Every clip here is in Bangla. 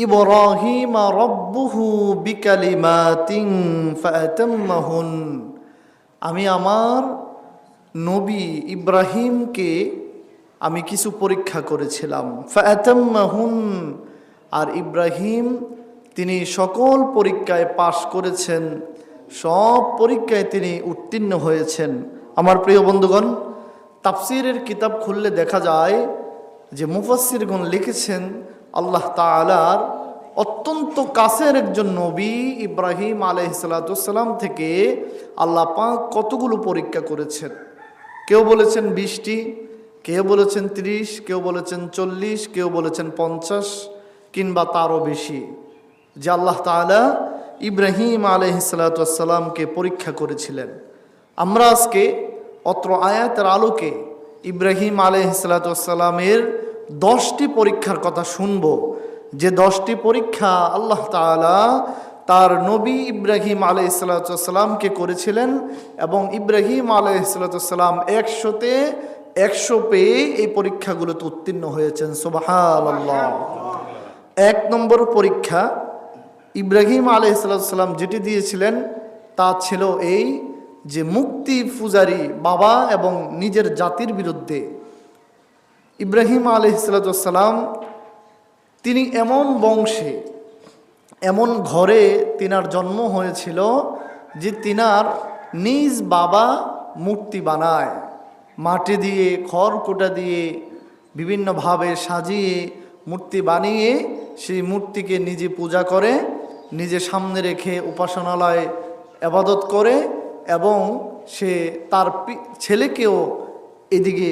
ইব্রাহিম রব্বুহু বিকালিমাতিন ফাআতাম্মাহুন। আমি আমার নবী ইব্রাহিমকে আমি কিছু পরীক্ষা করেছিলাম। ফাআতাম্মাহুন, আর ইব্রাহিম তিনি সকল পরীক্ষায় পাশ করেছেন, সব পরীক্ষায় তিনি উত্তীর্ণ হয়েছেন। আমার প্রিয় বন্ধুগণ, তাফসীরের কিতাব খুললে দেখা যায় যে মুফাসসিরগণ লিখেছেন আল্লাহ তাআলার অত্যন্ত কাছের একজন নবী ইব্রাহিম আলাইহিসসালাম থেকে আল্লাহ পাক কতগুলো পরীক্ষা করেছেন। কেউ বলেছেন 20টি, কেউ বলেছেন 30, কেউ বলেছেন 40, কেউ বলেছেন 50 কিংবা তারও বেশি, যে আল্লাহ তাআলা ইব্রাহিম আলাইহিসসালামকে পরীক্ষা করেছিলেন। আমরা আজকে অত্র আয়াতের আলোকে ইব্রাহিম আলাইহিসসালামের 10টি পরীক্ষার কথা শুনব, যে 10টি পরীক্ষা আল্লাহ তাআলা তার নবী ইব্রাহিম আলাইহিসসালামকে করেছিলেন এবং ইব্রাহিম আলাইহিসসালাম 100তে 100 পেয়ে এই পরীক্ষাগুলোতে উত্তীর্ণ হয়েছেন। সুবহানাল্লাহ। 1 নম্বর পরীক্ষা ইব্রাহিম আলাইহিসসালাম যেটি দিয়েছিলেন তা ছিল এই যে মুক্তি পূজারী বাবা এবং নিজের জাতির বিরুদ্ধে ইব্রাহিম আলাইহিসসালাম তিনি এমন বংশে এমন ঘরে তিনার জন্ম হয়েছিল যে তিনার নিজ বাবা মূর্তি বানায়, মাটি দিয়ে খড়কুটা দিয়ে বিভিন্নভাবে সাজিয়ে মূর্তি বানিয়ে সেই মূর্তিকে নিজে পূজা করে, নিজে সামনে রেখে উপাসনালয়ে ইবাদত করে এবং সে তার ছেলেকেও এদিকে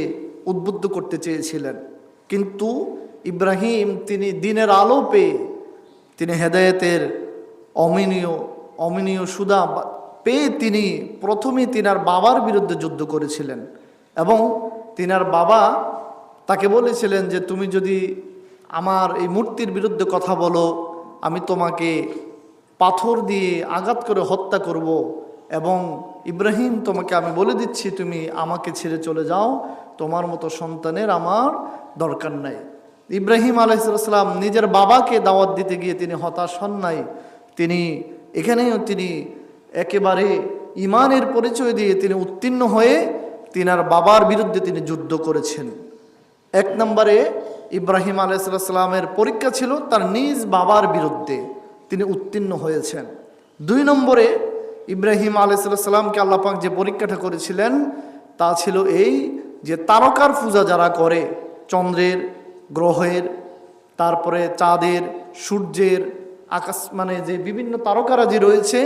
উদ্বুদ্ধ করতে চেয়েছিলেন। কিন্তু ইব্রাহিম তিনি দিনের আলো পেয়ে, তিনি হেদায়েতের অমিনীয় সুদা পেয়ে তিনি প্রথমে তিনার বাবার বিরুদ্ধে যুদ্ধ করেছিলেন এবং তিনার বাবা তাকে বলেছিলেন যে তুমি যদি আমার এই মূর্তির বিরুদ্ধে কথা বলো, আমি তোমাকে পাথর দিয়ে আঘাত করে হত্যা করব এবং ইব্রাহিম তোমাকে আমি বলে দিচ্ছি তুমি আমাকে ছেড়ে চলে যাও, তোমার মতো সন্তানের আমার দরকার নাই। ইব্রাহিম আলাইহিসসালাম নিজের বাবাকে দাওয়াত দিতে গিয়ে তিনি হতাশ হন নাই, তিনি এখানেও তিনি একেবারে ঈমানের পরিচয় দিয়ে তিনি উত্তীর্ণ হয়ে তিনার বাবার বিরুদ্ধে তিনি যুদ্ধ করেছেন। 1 নম্বরে ইব্রাহিম আলাইহিসসালামের পরীক্ষা ছিল তার নিজ বাবার বিরুদ্ধে, তিনি উত্তীর্ণ হয়েছেন। 2 নম্বরে ইব্রাহিম আলাইহিসসালামকে আল্লাহ পাক যে পরীক্ষাটা করেছিলেন তা ছিল এই যে তারকার পূজা যারা করে, চন্দ্রের, গ্রহের, তারপরে চাঁদের, সূর্যের, আকাশ মানে যে বিভিন্ন তারকারাজি রয়েছে,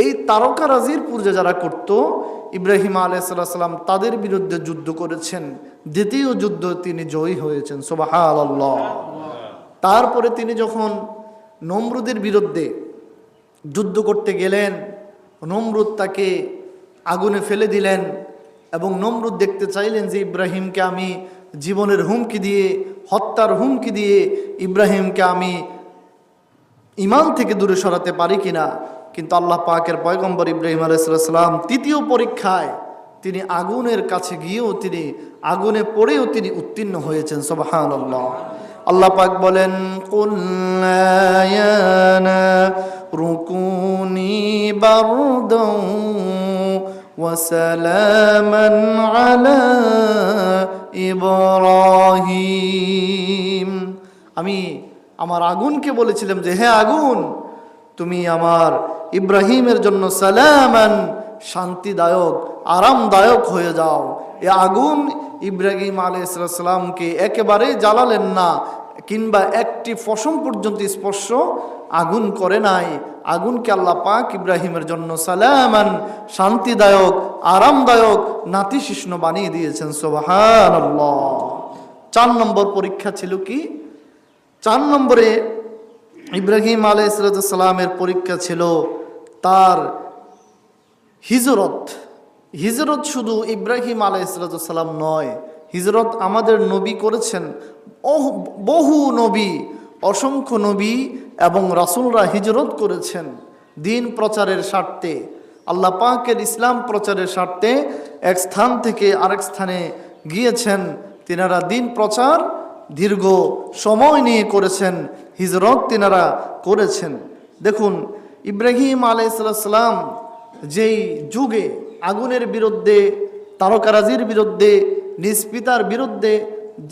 এই তারকারাজির পূজা যারা করত ইব্রাহিম আলাইহিসসালাম তাদের বিরুদ্ধে যুদ্ধ করেছেন। দ্বিতীয় যুদ্ধ তিনি জয়ী হয়েছেন। সুবহানাল্লাহ। তারপরে তিনি যখন নমরুদের বিরুদ্ধে যুদ্ধ করতে গেলেন, নমরুদ তাকে আগুনে ফেলে দিলেন এবং নমরুদ দেখতে চাইলেন যে ইব্রাহিমকে আমি জীবনের হুমকি দিয়ে, হত্যার হুমকি দিয়ে ইব্রাহিমকে আমি ঈমান থেকে দূরে সরাতে পারি কিনা। কিন্তু আল্লাহ পাকের পয়গম্বর ইব্রাহিম আলাইহিসসালাম ৩য় পরীক্ষায় তিনি আগুনের কাছে গিয়েও তিনি আগুনে পড়েও তিনি উত্তীর্ণ হয়েছেন। সুবহানাল্লাহ। আল্লাহ পাক বলেন কুল্লা ইয়া নারু কুনি বারদান ওয়া সালামান আলা ইব্রাহিম। আমি আমার আগুনকে বলেছিলাম যে হে আগুন, তুমি আমার ইব্রাহিমের জন্য সালামান শান্তিদায়ক, আরামদায়ক হয়ে যাও। এ আগুন ইব্রাহিম আলাইহিসসালামকে একেবারে জ্বালালেন না, কিংবা একটি পশম পর্যন্ত স্পর্শ আগুন করে নাই। আগুনকে আল্লাহ পাক ইব্রাহিমের জন্য সালামান শান্তিদায়ক, আরামদায়ক, নাতিশীষ্ণ বানিয়ে দিয়েছেন। সুবহানাল্লাহ। 4 নম্বর পরীক্ষা ছিল কি? 4 নম্বরে ইব্রাহিম আলাইহিসসালামের পরীক্ষা ছিল তার হিজরত। হিজরত শুধু ইব্রাহিম আলাইহিসসালাম নয়, হিজরত আমাদের নবী করেছেন। বহু নবী, অসংখ্য নবী এবং রাসূলরা হিজরত করেছেন দিন প্রচারের স্বার্থে, আল্লাহ পাকের ইসলাম প্রচারের স্বার্থে। 1 স্থান থেকে আরেক স্থানে গিয়েছেন, তিনারা দিন প্রচার দীর্ঘ সময় নিয়ে করেছেন, হিজরত তিনারা করেছেন। দেখুন ইব্রাহিম আলাইহিস সালাম যেই যুগে আগুনের বিরুদ্ধে, তারকারাজির বিরুদ্ধে, নিজ পিতার বিরুদ্ধে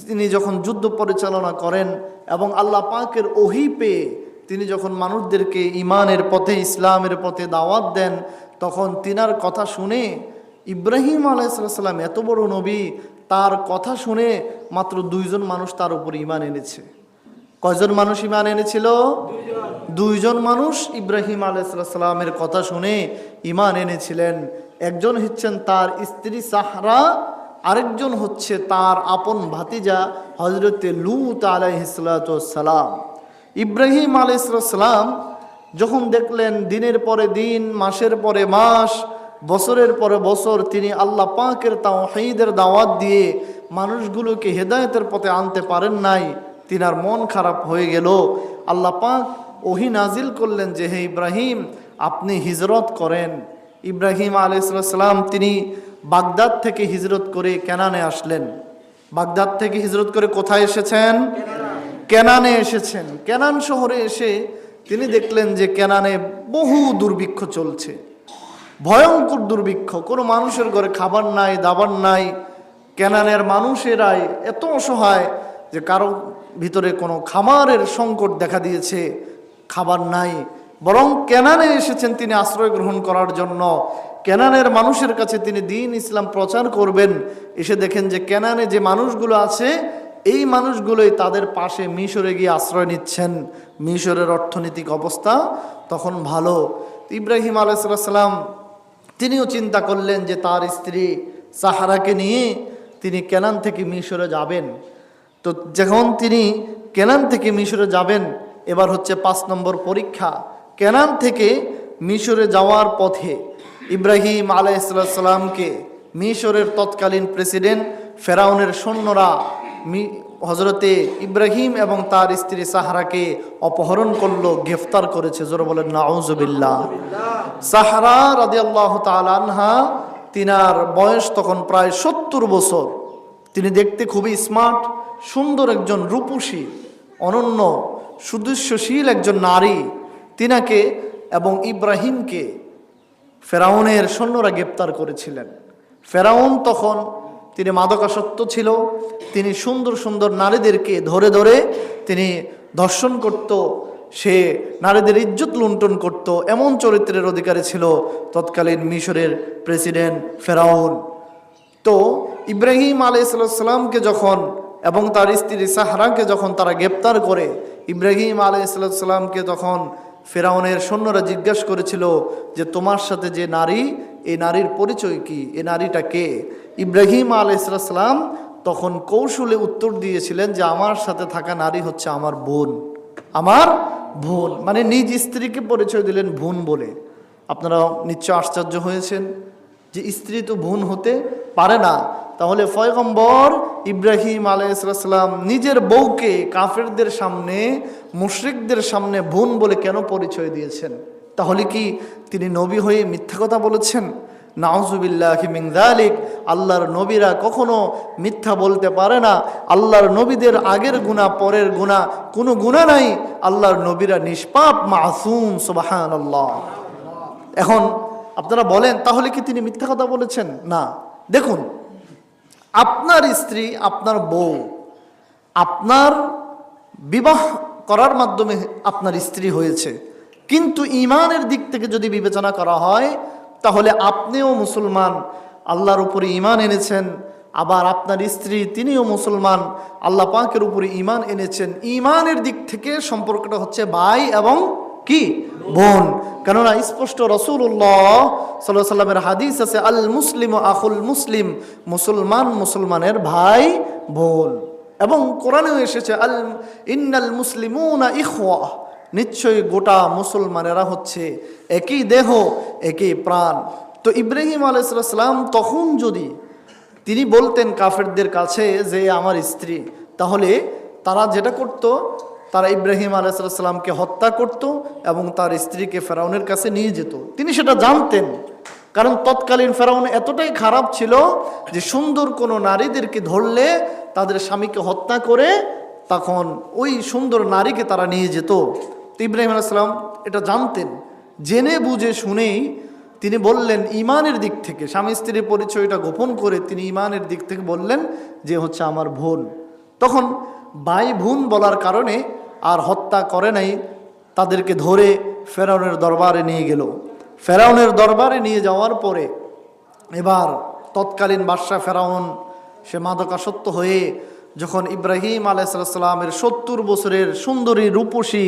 তিনি যখন যুদ্ধ পরিচালনা করেন এবং আল্লাহ পাকের ওহী পেয়ে তিনি যখন মানুষদেরকে ইমানের পথে, ইসলামের পথে দাওয়াত দেন, তখন তিনার কথা শুনে ইব্রাহিম আলাইহিস সালাম এত বড় নবী, তার কথা শুনে মাত্র 2 জন মানুষ তার উপর ঈমান এনেছে। কয়জন মানুষ ঈমান এনেছিল? 2 জন মানুষ ইব্রাহিম আলাইহিস সালামের কথা শুনে ঈমান এনেছিলেন। একজন হচ্ছেন তার স্ত্রী সাহরা, আরেকজন হচ্ছে তার আপন ভাতিজা হযরতে লূত আলাইহিস সালাম। ইব্রাহিম আলাইহিস সালাম যখন দেখলেন দিনের পরে দিন, মাসের পরে মাস, বছরের পরে বছর তিনি আল্লাহ পাকের তাওহীদের দাওয়াত দিয়ে মানুষগুলোকে হেদায়েতের পথে আনতে পারেন নাই, তিনার মন খারাপ হয়ে গেল। আল্লাহ পাক ওহী নাজিল করলেন যে হে ইব্রাহিম, আপনি হিজরত করেন। ইব্রাহিম আলাইহিস সালাম তিনি বাগদাদ থেকে হিজরত করে কেনানে আসলেন। বাগদাদ থেকে হিজরত করে কোথায় এসেছেন? কেনানে এসেছেন। কেনান শহরে এসে তিনি দেখলেন যে কেনানে বহু দুর্ভিক্ষ চলছে, ভয়ঙ্কর দুর্ভিক্ষ। কোনো মানুষের ঘরে খাবার নাই, দাবার নাই। কেনানের মানুষেরাই এত অসহায় যে কারো ভিতরে কোনো খামারের সংকট দেখা দিয়েছে, খাবার নাই। বরং কেনানে এসেছেন তিনি আশ্রয় গ্রহণ করার জন্য। কেনানের মানুষের কাছে তিনি দ্বীন ইসলাম প্রচার করবেন। এসে দেখেন যে কেনানে যে মানুষগুলো আছে, এই মানুষগুলোই তাদের পাশে মিশরে গিয়ে আশ্রয় নিচ্ছেন। মিশরের অর্থনৈতিক অবস্থা তখন ভালো। ইব্রাহিম আলাইহিস সালাম তিনিও চিন্তা করলেন যে তার স্ত্রী সাহারাকে নিয়ে তিনি কেনান থেকে মিশরে যাবেন। তো যখন তিনি কেনান থেকে মিশরে যাবেন, এবার হচ্ছে 5 নম্বর পরীক্ষা। কেনান থেকে মিশরে যাওয়ার পথে ইব্রাহিম আলাইহিস সালামকে মিশরের তৎকালীন প্রেসিডেন্ট ফেরাউনের সৈন্যরা হযরতে ইব্রাহিম এবং তার স্ত্রী সাহারাকে অপহরণ করলো, গ্রেফতার করেছে। জোরে বলেন নাউজুবিল্লাহ। সাহারা রাদিয়াল্লাহু তাআলা আনহা, তিনার বয়স তখন প্রায় 70 বছর। তিনি দেখতে খুবই স্মার্ট, সুন্দর একজন রূপসী, অনন্য সুদৃশ্যশীল একজন নারী। তিনাকে এবং ইব্রাহিমকে ফেরাউনের সৈন্যরা গ্রেফতার করেছিলেন। ফেরাউন তখন তিনি মাদকাসক্ত ছিল। তিনি সুন্দর সুন্দর নারীদেরকে ধরে ধরে তিনি ধর্ষণ করত, সে নারীদের ইজ্জত লুণ্ঠন করত। এমন চরিত্রের অধিকারী ছিল তৎকালীন মিশরের প্রেসিডেন্ট ফেরাউন। তো ইব্রাহিম আলাইহিস সালামকে যখন এবং তার স্ত্রী সাহরাকে যখন তারা গ্রেপ্তার করে, ইব্রাহিম আলাইহিস সালামকে তখন ফেরাউনের সৈন্যরা জিজ্ঞাসা করেছিল যে তোমার সাথে যে নারী, এই নারীর পরিচয় কি, এই নারীটা কে? ইব্রাহিম আলাইহিস সালাম তখন কৌশলে উত্তর দিয়েছিলেন যে আমার সাথে থাকা নারী হচ্ছে আমার বোন, আমার বোন। মানে নিজ স্ত্রীকে পরিচয় দিলেন বোন বলে। আপনারা নিশ্চয় আশ্চর্য হয়েছেন যে স্ত্রী তো বোন হতে পারে না। তাহলে পয়গম্বর ইব্রাহিম আলাইহিস সালাম নিজের বউকে কাফেরদের সামনে, মুশরিকদের সামনে বোন বলে কেন পরিচয় দিয়েছেন? তাহলে কি তিনি নবী হয়ে মিথ্যা কথা বলেছেন? নাউজুবিল্লাহি মিন যালিক। আল্লাহর নবীরা কখনো মিথ্যা বলতে পারে না। আল্লাহর নবীদের আগের গুনাহ, পরের গুনাহ, কোনো গুনাহ নাই। আল্লাহর নবীরা নিষ্পাপ, মাসুম। সুবহানাল্লাহ। এখন আপনারা বলেন তাহলে কি তিনি মিথ্যা কথা বলেছেন? না। দেখুন, আপনার স্ত্রী, আপনার বউ, আপনার বিবাহ করার মাধ্যমে আপনার স্ত্রী হয়েছে, কিন্তু ঈমানের দিক থেকে যদি বিবেচনা করা হয় তাহলে আপনিও মুসলমান, আল্লাহর উপরে ঈমান এনেছেন। আবার আপনার স্ত্রী, তিনিও মুসলমান, আল্লাহ পাকের উপরে ঈমান এনেছেন। ঈমানের দিক থেকে সম্পর্কটা হচ্ছে ভাই এবং কি বোন। কেননা স্পষ্ট রাসূলুল্লাহ সাল্লাল্লাহু আলাইহি ওয়াসাল্লামের হাদিস আছে, আল মুসলিমু আখুল মুসলিম, মুসলমান মুসলমানের ভাই বোন। এবং কোরআনেও এসেছে আল ইন্নাল মুসলিমুনা ইখওয়া, নিশ্চয়ই গোটা মুসলমানেরা হচ্ছে একই দেহ, একই প্রাণ। তো ইব্রাহিম আলাইহিস সালাম তখন যদি তিনি বলতেন কাফেরদের কাছে যে আমার স্ত্রী, তাহলে তারা যেটা করত, তারা ইব্রাহিম আলাইহিস সালামকে হত্যা করত এবং তার স্ত্রীকে ফেরাউনের কাছে নিয়ে যেত। তিনি সেটা জানতেন, কারণ তৎকালীন ফেরাউন এতটাই খারাপ ছিল যে সুন্দর কোনো নারীদেরকে ধরলে তাদের স্বামীকে হত্যা করে তখন ওই সুন্দর নারীকে তারা নিয়ে যেত। তো ইব্রাহিম আলাইহিস সালাম এটা জানতেন, জেনে বুঝে শুনেই তিনি বললেন ইমানের দিক থেকে, স্বামী স্ত্রীর পরিচয়টা গোপন করে তিনি ইমানের দিক থেকে বললেন যে হচ্ছে আমার বোন। তখন ভাই বোন বলার কারণে আর হত্যা করে নাই, তাদেরকে ধরে ফেরাউনের দরবারে নিয়ে গেল। ফেরাউনের দরবারে নিয়ে যাওয়ার পরে এবার তৎকালীন বাদশা ফেরাউন সে মাদকাসক্ত হয়ে যখন ইব্রাহিম আলাইহিস সালামের ৭০ বছরের সুন্দরী রূপসী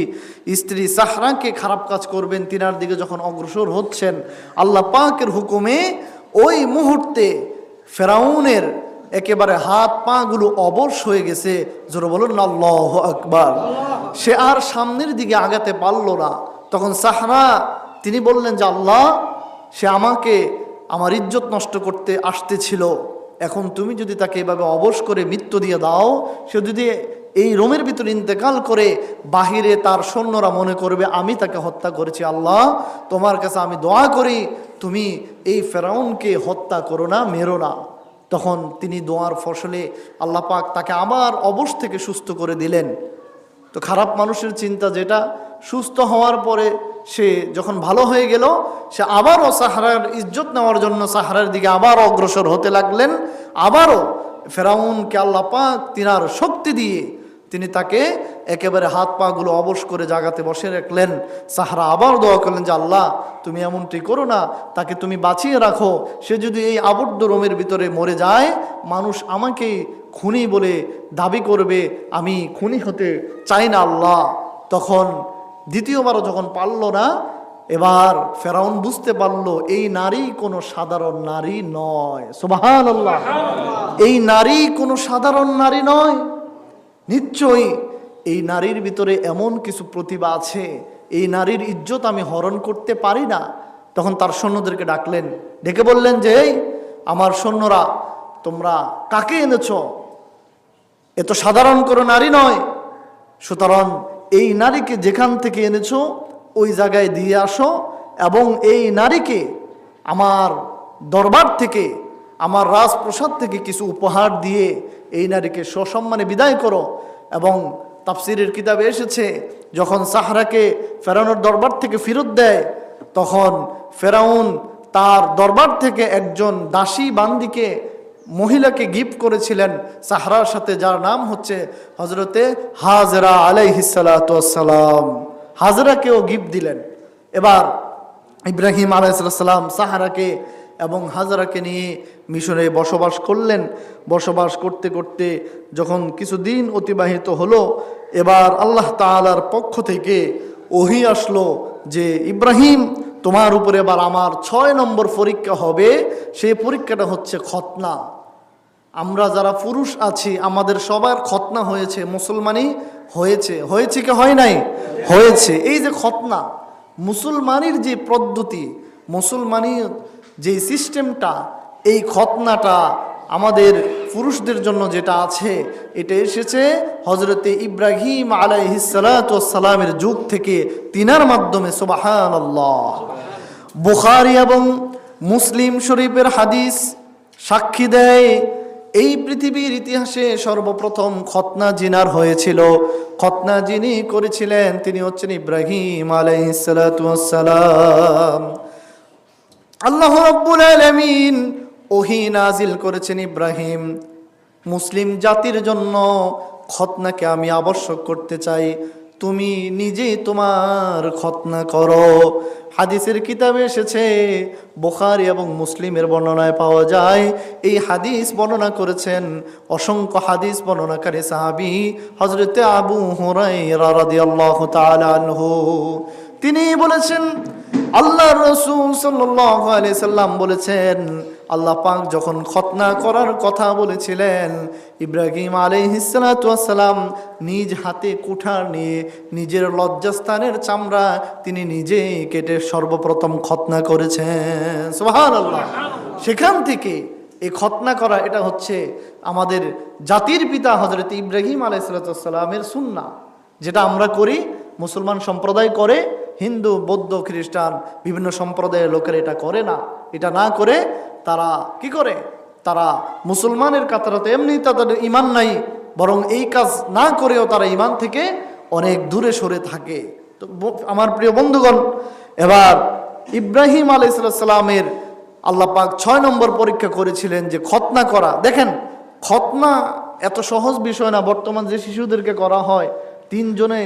স্ত্রী সাহরাকে খারাপ কাজ করবেন তিনার দিকে যখন অগ্রসর হচ্ছেন, আল্লাহ পাকের হুকুমে ওই মুহূর্তে ফেরাউনের একেবারে হাত পা গুলো অবশ হয়ে গেছে। জোরে বলুন আল্লাহু আকবার। সে আর সামনের দিকে আগাতে পারল না। তখন সাহরা তিনি বললেন যে আল্লাহ, সে আমাকে আমার ইজ্জত নষ্ট করতে আসতেছিল, এখন তুমি যদি তাকে এভাবে অবশ করে মৃত্যু দিয়ে দাও, সে যদি এই রোমের ভিতরে ইন্তেকাল করে বাহিরে তার সৈন্যরা মনে করবে আমি তাকে হত্যা করেছি। আল্লাহ, তোমার কাছে আমি দোয়া করি তুমি এই ফেরাউনকে হত্যা করো না, মেরো না। তখন তিনি দোয়ার ফসলে আল্লাহ পাক তাকে আবার অবশ থেকে সুস্থ করে দিলেন। তো খারাপ মানুষের চিন্তা যেটা, সুস্থ হওয়ার পরে সে যখন ভালো হয়ে গেল, সে আবারও সাহরার ইজ্জত নেওয়ার জন্য সাহরার দিকে আবার অগ্রসর হতে লাগলেন। আবারও ফেরাউনকে আল্লাহ পাক তিনার শক্তি দিয়ে তিনি তাকে একেবারে হাত পা গুলো অবশ করে জাগাতে বসে রাখলেন। সাহরা আবার দোয়া করলেন যে আল্লাহ, তুমি এমনটি করো না, তাকে তুমি বাঁচিয়ে রাখো। সে যদি এই আবদ্ধ রোমের ভিতরে মরে যায়, মানুষ আমাকে খুনি বলে দাবি করবে, আমি খুনি হতে চাই না আল্লাহ। তখন দ্বিতীয়বারও যখন পারল না, এবার ফেরাউন বুঝতে পারলো এই নারী কোনো সাধারণ নারী নয়। সুবহানাল্লাহ। এই নারী কোনো সাধারণ নারী নয়, নিশ্চয়ই এই নারীর ভিতরে এমন কিছু প্রতিভা আছে, এই নারীর ইজ্জত আমি হরণ করতে পারি না। তখন তার সৈন্যদেরকে ডাকলেন, ডেকে বললেন যে এই আমার সৈন্যরা, তোমরা কাকে এনেছ? এ তো সাধারণ কোনো নারী নয়, সুতরাং এই নারীকে যেখান থেকে এনেছো ওই জায়গায় দিয়ে আসো, এবং এই নারীকে আমার দরবার থেকে, আমার রাজপ্রসাদ থেকে কিছু উপহার দিয়ে এই নারীকে সসম্মানে বিদায় করো। এবং তাফসিরের কিতাবে এসেছে, যখন সাহরাকে ফেরাউনের দরবার থেকে ফেরত দেয়, তখন ফেরাউন তার দরবার থেকে একজন দাসী বান্দিকে, মহিলাকে গিফট করেছিলেন সাহরার সাথে, যার নাম হচ্ছে হজরতে হাজরা আলাইহিস সালাতু ওয়াস সালাম। হাজরাকেও গিফট দিলেন। এবার ইব্রাহিম আলাইহিস সালাম সাহারাকে এবং হাজরাকে নিয়ে মিশরে বসবাস করলেন। বসবাস করতে করতে যখন কিছুদিন অতিবাহিত হলো, এবার আল্লাহ তাআলার পক্ষ থেকে ওহী আসলো যে ইব্রাহিম, তোমার উপরে এবার আমার ৬ নম্বর পরীক্ষা হবে। সেই পরীক্ষাটা হচ্ছে খতনা। আমরা যারা পুরুষ আছি আমাদের সবার খতনা হয়েছে, মুসলমানই হয়েছে। হয়েছে কি হয় নাই? হয়েছে। এই যে খতনা, মুসলমানের যে পদ্ধতি, মুসলমানের যে সিস্টেমটা, এই খতনাটা আমাদের পুরুষদের জন্য যেটা আছে, এটা এসেছে হজরতে ইব্রাহিম আলাইহিস সালাতু ওয়াস সালামের যুগ থেকে, তিনার মাধ্যমে। সুবহানাল্লাহ। বুখারী এবং মুসলিম শরীফের হাদিস সাক্ষী দেয়, এই পৃথিবীর ইতিহাসে সর্বপ্রথম খতনা জিনার হয়েছিল। খতনা যিনি করেছিলেন তিনি হচ্ছেন ইব্রাহিম আলাইহিস সালাতু ওয়াস সালাম। আল্লাহ রাব্বুল আলামিন ওহী নাজিল করেছেন, ইব্রাহিম, মুসলিম জাতির জন্য খতনাকে আমি আবশ্যক করতে চাই, তুমি নিজেই তোমার খতনা করো। হাদিসের কিতাবে এসেছে, বুখারী এবং মুসলিমের বর্ণনায় পাওয়া যায়। এই হাদিস বর্ণনা করেছেন অসংখ্য হাদিস বর্ণনাকারী সাহাবী হযরতে আবু হুরায়রা রাদিয়াল্লাহু তাআলা আনহু। তিনি বলেছেন, আল্লাহর রাসূল সাল্লাল্লাহু আলাইহি সাল্লাম বলেছেন, আল্লাহ পাক যখন খতনা করার কথা বলেছিলেন, ইব্রাহিম আলাইহিস সালাতু ওয়াস সালাম নিজ হাতে কুঠার নিয়ে নিজের লজ্জাস্থানের চামড়া তিনি নিজেই কেটে সর্বপ্রথম খতনা করেছেন। সুবহানাল্লাহ। সেখান থেকে এই খতনা করা, এটা হচ্ছে আমাদের জাতির পিতা হযরত ইব্রাহিম আলাইহিস সালাতু ওয়াস সালামের সুন্নাহ, যেটা আমরা করি, মুসলমান সম্প্রদায় করে, হিন্দু, বৌদ্ধ, খ্রিস্টান বিভিন্ন সম্প্রদায়ের লোকেরা এটা করে না। এটা না করে তারা কি করে? তারা মুসলমানের কাতারে তো এমনি তাদের ইমান নাই, বরং এই কাজ না করেও তারা ঈমান থেকে অনেক দূরে সরে থাকে। তো আমার প্রিয় বন্ধুগণ, এবার ইব্রাহিম আলাইহিস সালামের আল্লাহ পাক 6 নম্বর পরীক্ষা করেছিলেন যে খতনা করা। দেখেন, খতনা এত সহজ বিষয় না। বর্তমান যে শিশুদেরকে করা হয়, 3 জনে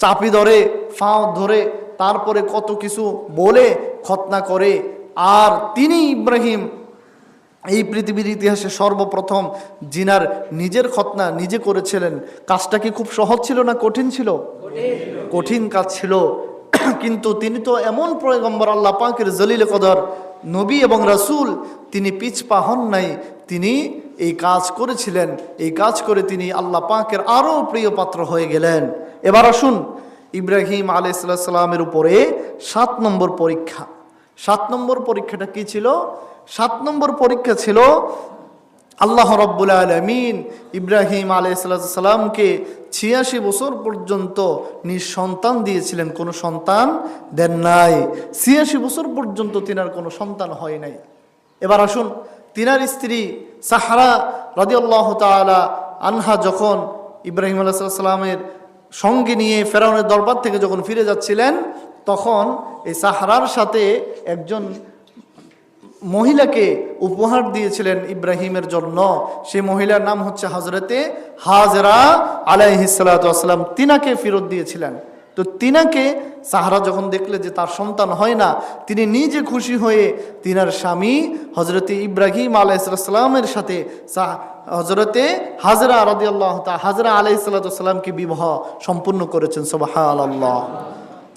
চাপি ধরে, ফাও ধরে, তারপরে কত কিছু বলে খতনা করে। আর তিনি ইব্রাহিম এই পৃথিবীর ইতিহাসে সর্বপ্রথম জিনার নিজের খতনা নিজে করেছিলেন। কাজটা কি খুব সহজ ছিল না কঠিন ছিল? কঠিন কাজ ছিল। কিন্তু তিনি তো এমন পয়গম্বর, আল্লাহ পাকের জলিল কদর নবী এবং রাসূল, তিনি পিছপা হন নাই। তিনি এই কাজ করেছিলেন। এই কাজ করে তিনি আল্লাহ পাকের আরও প্রিয় পাত্র হয়ে গেলেন। এবার আসুন ইব্রাহিম আলাইহিস সালামের উপরে 7 নম্বর পরীক্ষা। 7 নম্বর পরীক্ষাটা কি ছিল? 7 নম্বর পরীক্ষা ছিল আল্লাহ রাব্বুল আলামিন ইব্রাহিম আলাইহিস সালামকে 86 বছর পর্যন্ত নিঃসন্তান দিয়েছিলেন, কোনো সন্তান দেন নাই। 86 বছর পর্যন্ত তিনার কোনো সন্তান হয় নাই। এবার আসুন, তিনার স্ত্রী সাহারা রাদিয়াল্লাহু তাআলা আনহা যখন ইব্রাহিম আলাইহিস সালামের সঙ্গে নিয়ে ফেরাউনের দরবার থেকে যখন ফিরে যাচ্ছিলেন, তখন এই সাহারার সাথে একজন মহিলাকে উপহার দিয়েছিলেন ইব্রাহিমের জন্য। সেই মহিলার নাম হচ্ছে হযরতে হাজরা আলাইহিস সালাতু ওয়াস সালাম। তিনাকে ফেরত দিয়েছিলেন। তো তিনাকে সাহারা যখন দেখলে যে তার সন্তান হয় না, তিনি নিজে খুশি হয়ে তিনার স্বামী হযরতে ইব্রাহিম আলাইহিস সালামের সাথে হযরতে হাজরা রাদিয়াল্লাহু তাআলা হাজরা আলাইহিস সালাতু ওয়াস সালামকে বিবাহ সম্পূর্ণ করেছেন। সুবহানাল্লাহ।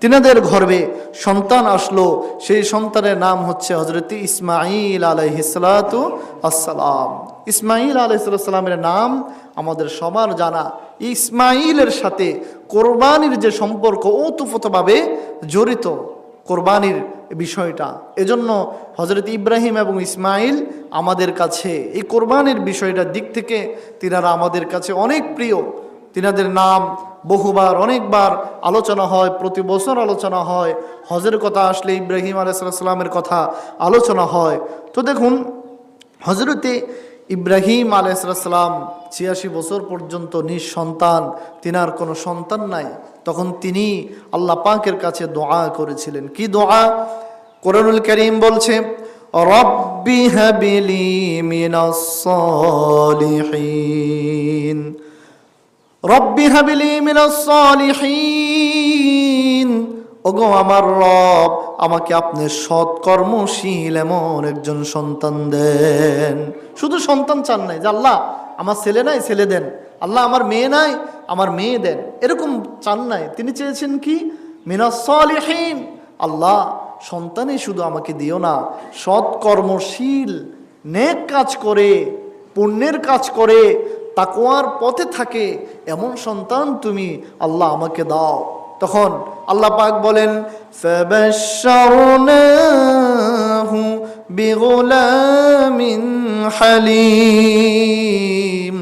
তিনাদের গর্ভে সন্তান আসলো। সেই সন্তানের নাম হচ্ছে হযরতে ইসমাঈল আলাইহিস সালাতু ওয়াস সালাম। ইসমাঈল আলাইহিস সালামের নাম আমাদের সবার জানা। ইসমাঈলের সাথে কোরবানির যে সম্পর্ক ওতপ্রোতভাবে জড়িত, কোরবানির বিষয়টা। এজন্য হযরত ইব্রাহিম এবং ইসমাঈল আমাদের কাছে এই কোরবানির বিষয়টার দিক থেকে তিনারা আমাদের কাছে অনেক প্রিয়। তিনাদের নাম বহুবার অনেকবার আলোচনা হয়, প্রতি বছর আলোচনা হয়। হজের কথা আসলে ইব্রাহিম আলাইহিস সালামের কথা আলোচনা হয়। তো দেখুন, হযরতে ইব্রাহিম আলাইহিস সালাম 86 বছর পর্যন্ত নিঃসন্তান, তিনার কোনো সন্তান নাই। তখন তিনি আল্লাহ পাকের কাছে দোয়া করেছিলেন। কি দোয়া? কোরআনুল কারীম বলছে, রব্বি হাবলি মিনাস সালিহিন, রব্বি হাবলি মিনাস সালিহিন। ওগো আমার রব, আমাকে আপনি সৎকর্মশীল এমন একজন সন্তান দেন। শুধু সন্তান চান নাই যে আল্লাহ আমার ছেলে নাই, ছেলে দেন, আল্লাহ আমার মেয়ে নাই, আমার মেয়ে দেন, এরকম চান নাই। তিনি চেয়েছেন কি? মিনাস সালিহিন, আল্লাহ সন্তানই শুধু আমাকে দিও না, সৎকর্মশীল, নেক কাজ করে, পুণ্যের কাজ করে, তাকওয়ার পথে থাকে এমন সন্তান তুমি আল্লাহ আমাকে দাও। তখন আল্লাহ পাক বলেন, ফাবাশশারনাহু বিগুলামিন হালিম।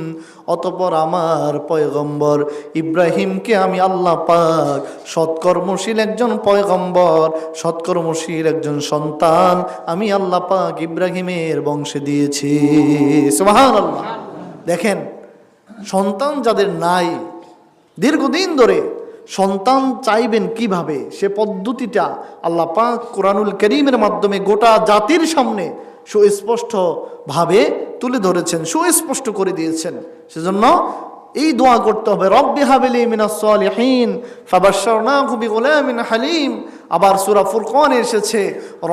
অতঃপর আমার পয়গম্বর ইব্রাহিমকে আমি আল্লাহ পাক সৎকর্মশীল একজন পয়গম্বর, সৎকর্মশীল একজন সন্তান আমি আল্লাহ পাক ইব্রাহিমের বংশে দিয়েছি। সুবহানাল্লাহ। দেখেন, সন্তান যাদের নাই, দীর্ঘদিন ধরে সন্তান চাইবেন কিভাবে, সে পদ্ধতিটা আল্লাহ পাক কোরআনুল কারীমের মাধ্যমে গোটা জাতির সামনে সুস্পষ্ট ভাবে তুলে ধরেছেন, সুস্পষ্ট করে দিয়েছেন। সেজন্য এই দোয়া করতে হবে, রব্বি হাবলি মিনাস সালিহিন ফাবাশশারনাহু বিগুলামিন হালিম। আবার সূরা ফুরকানে এসেছে,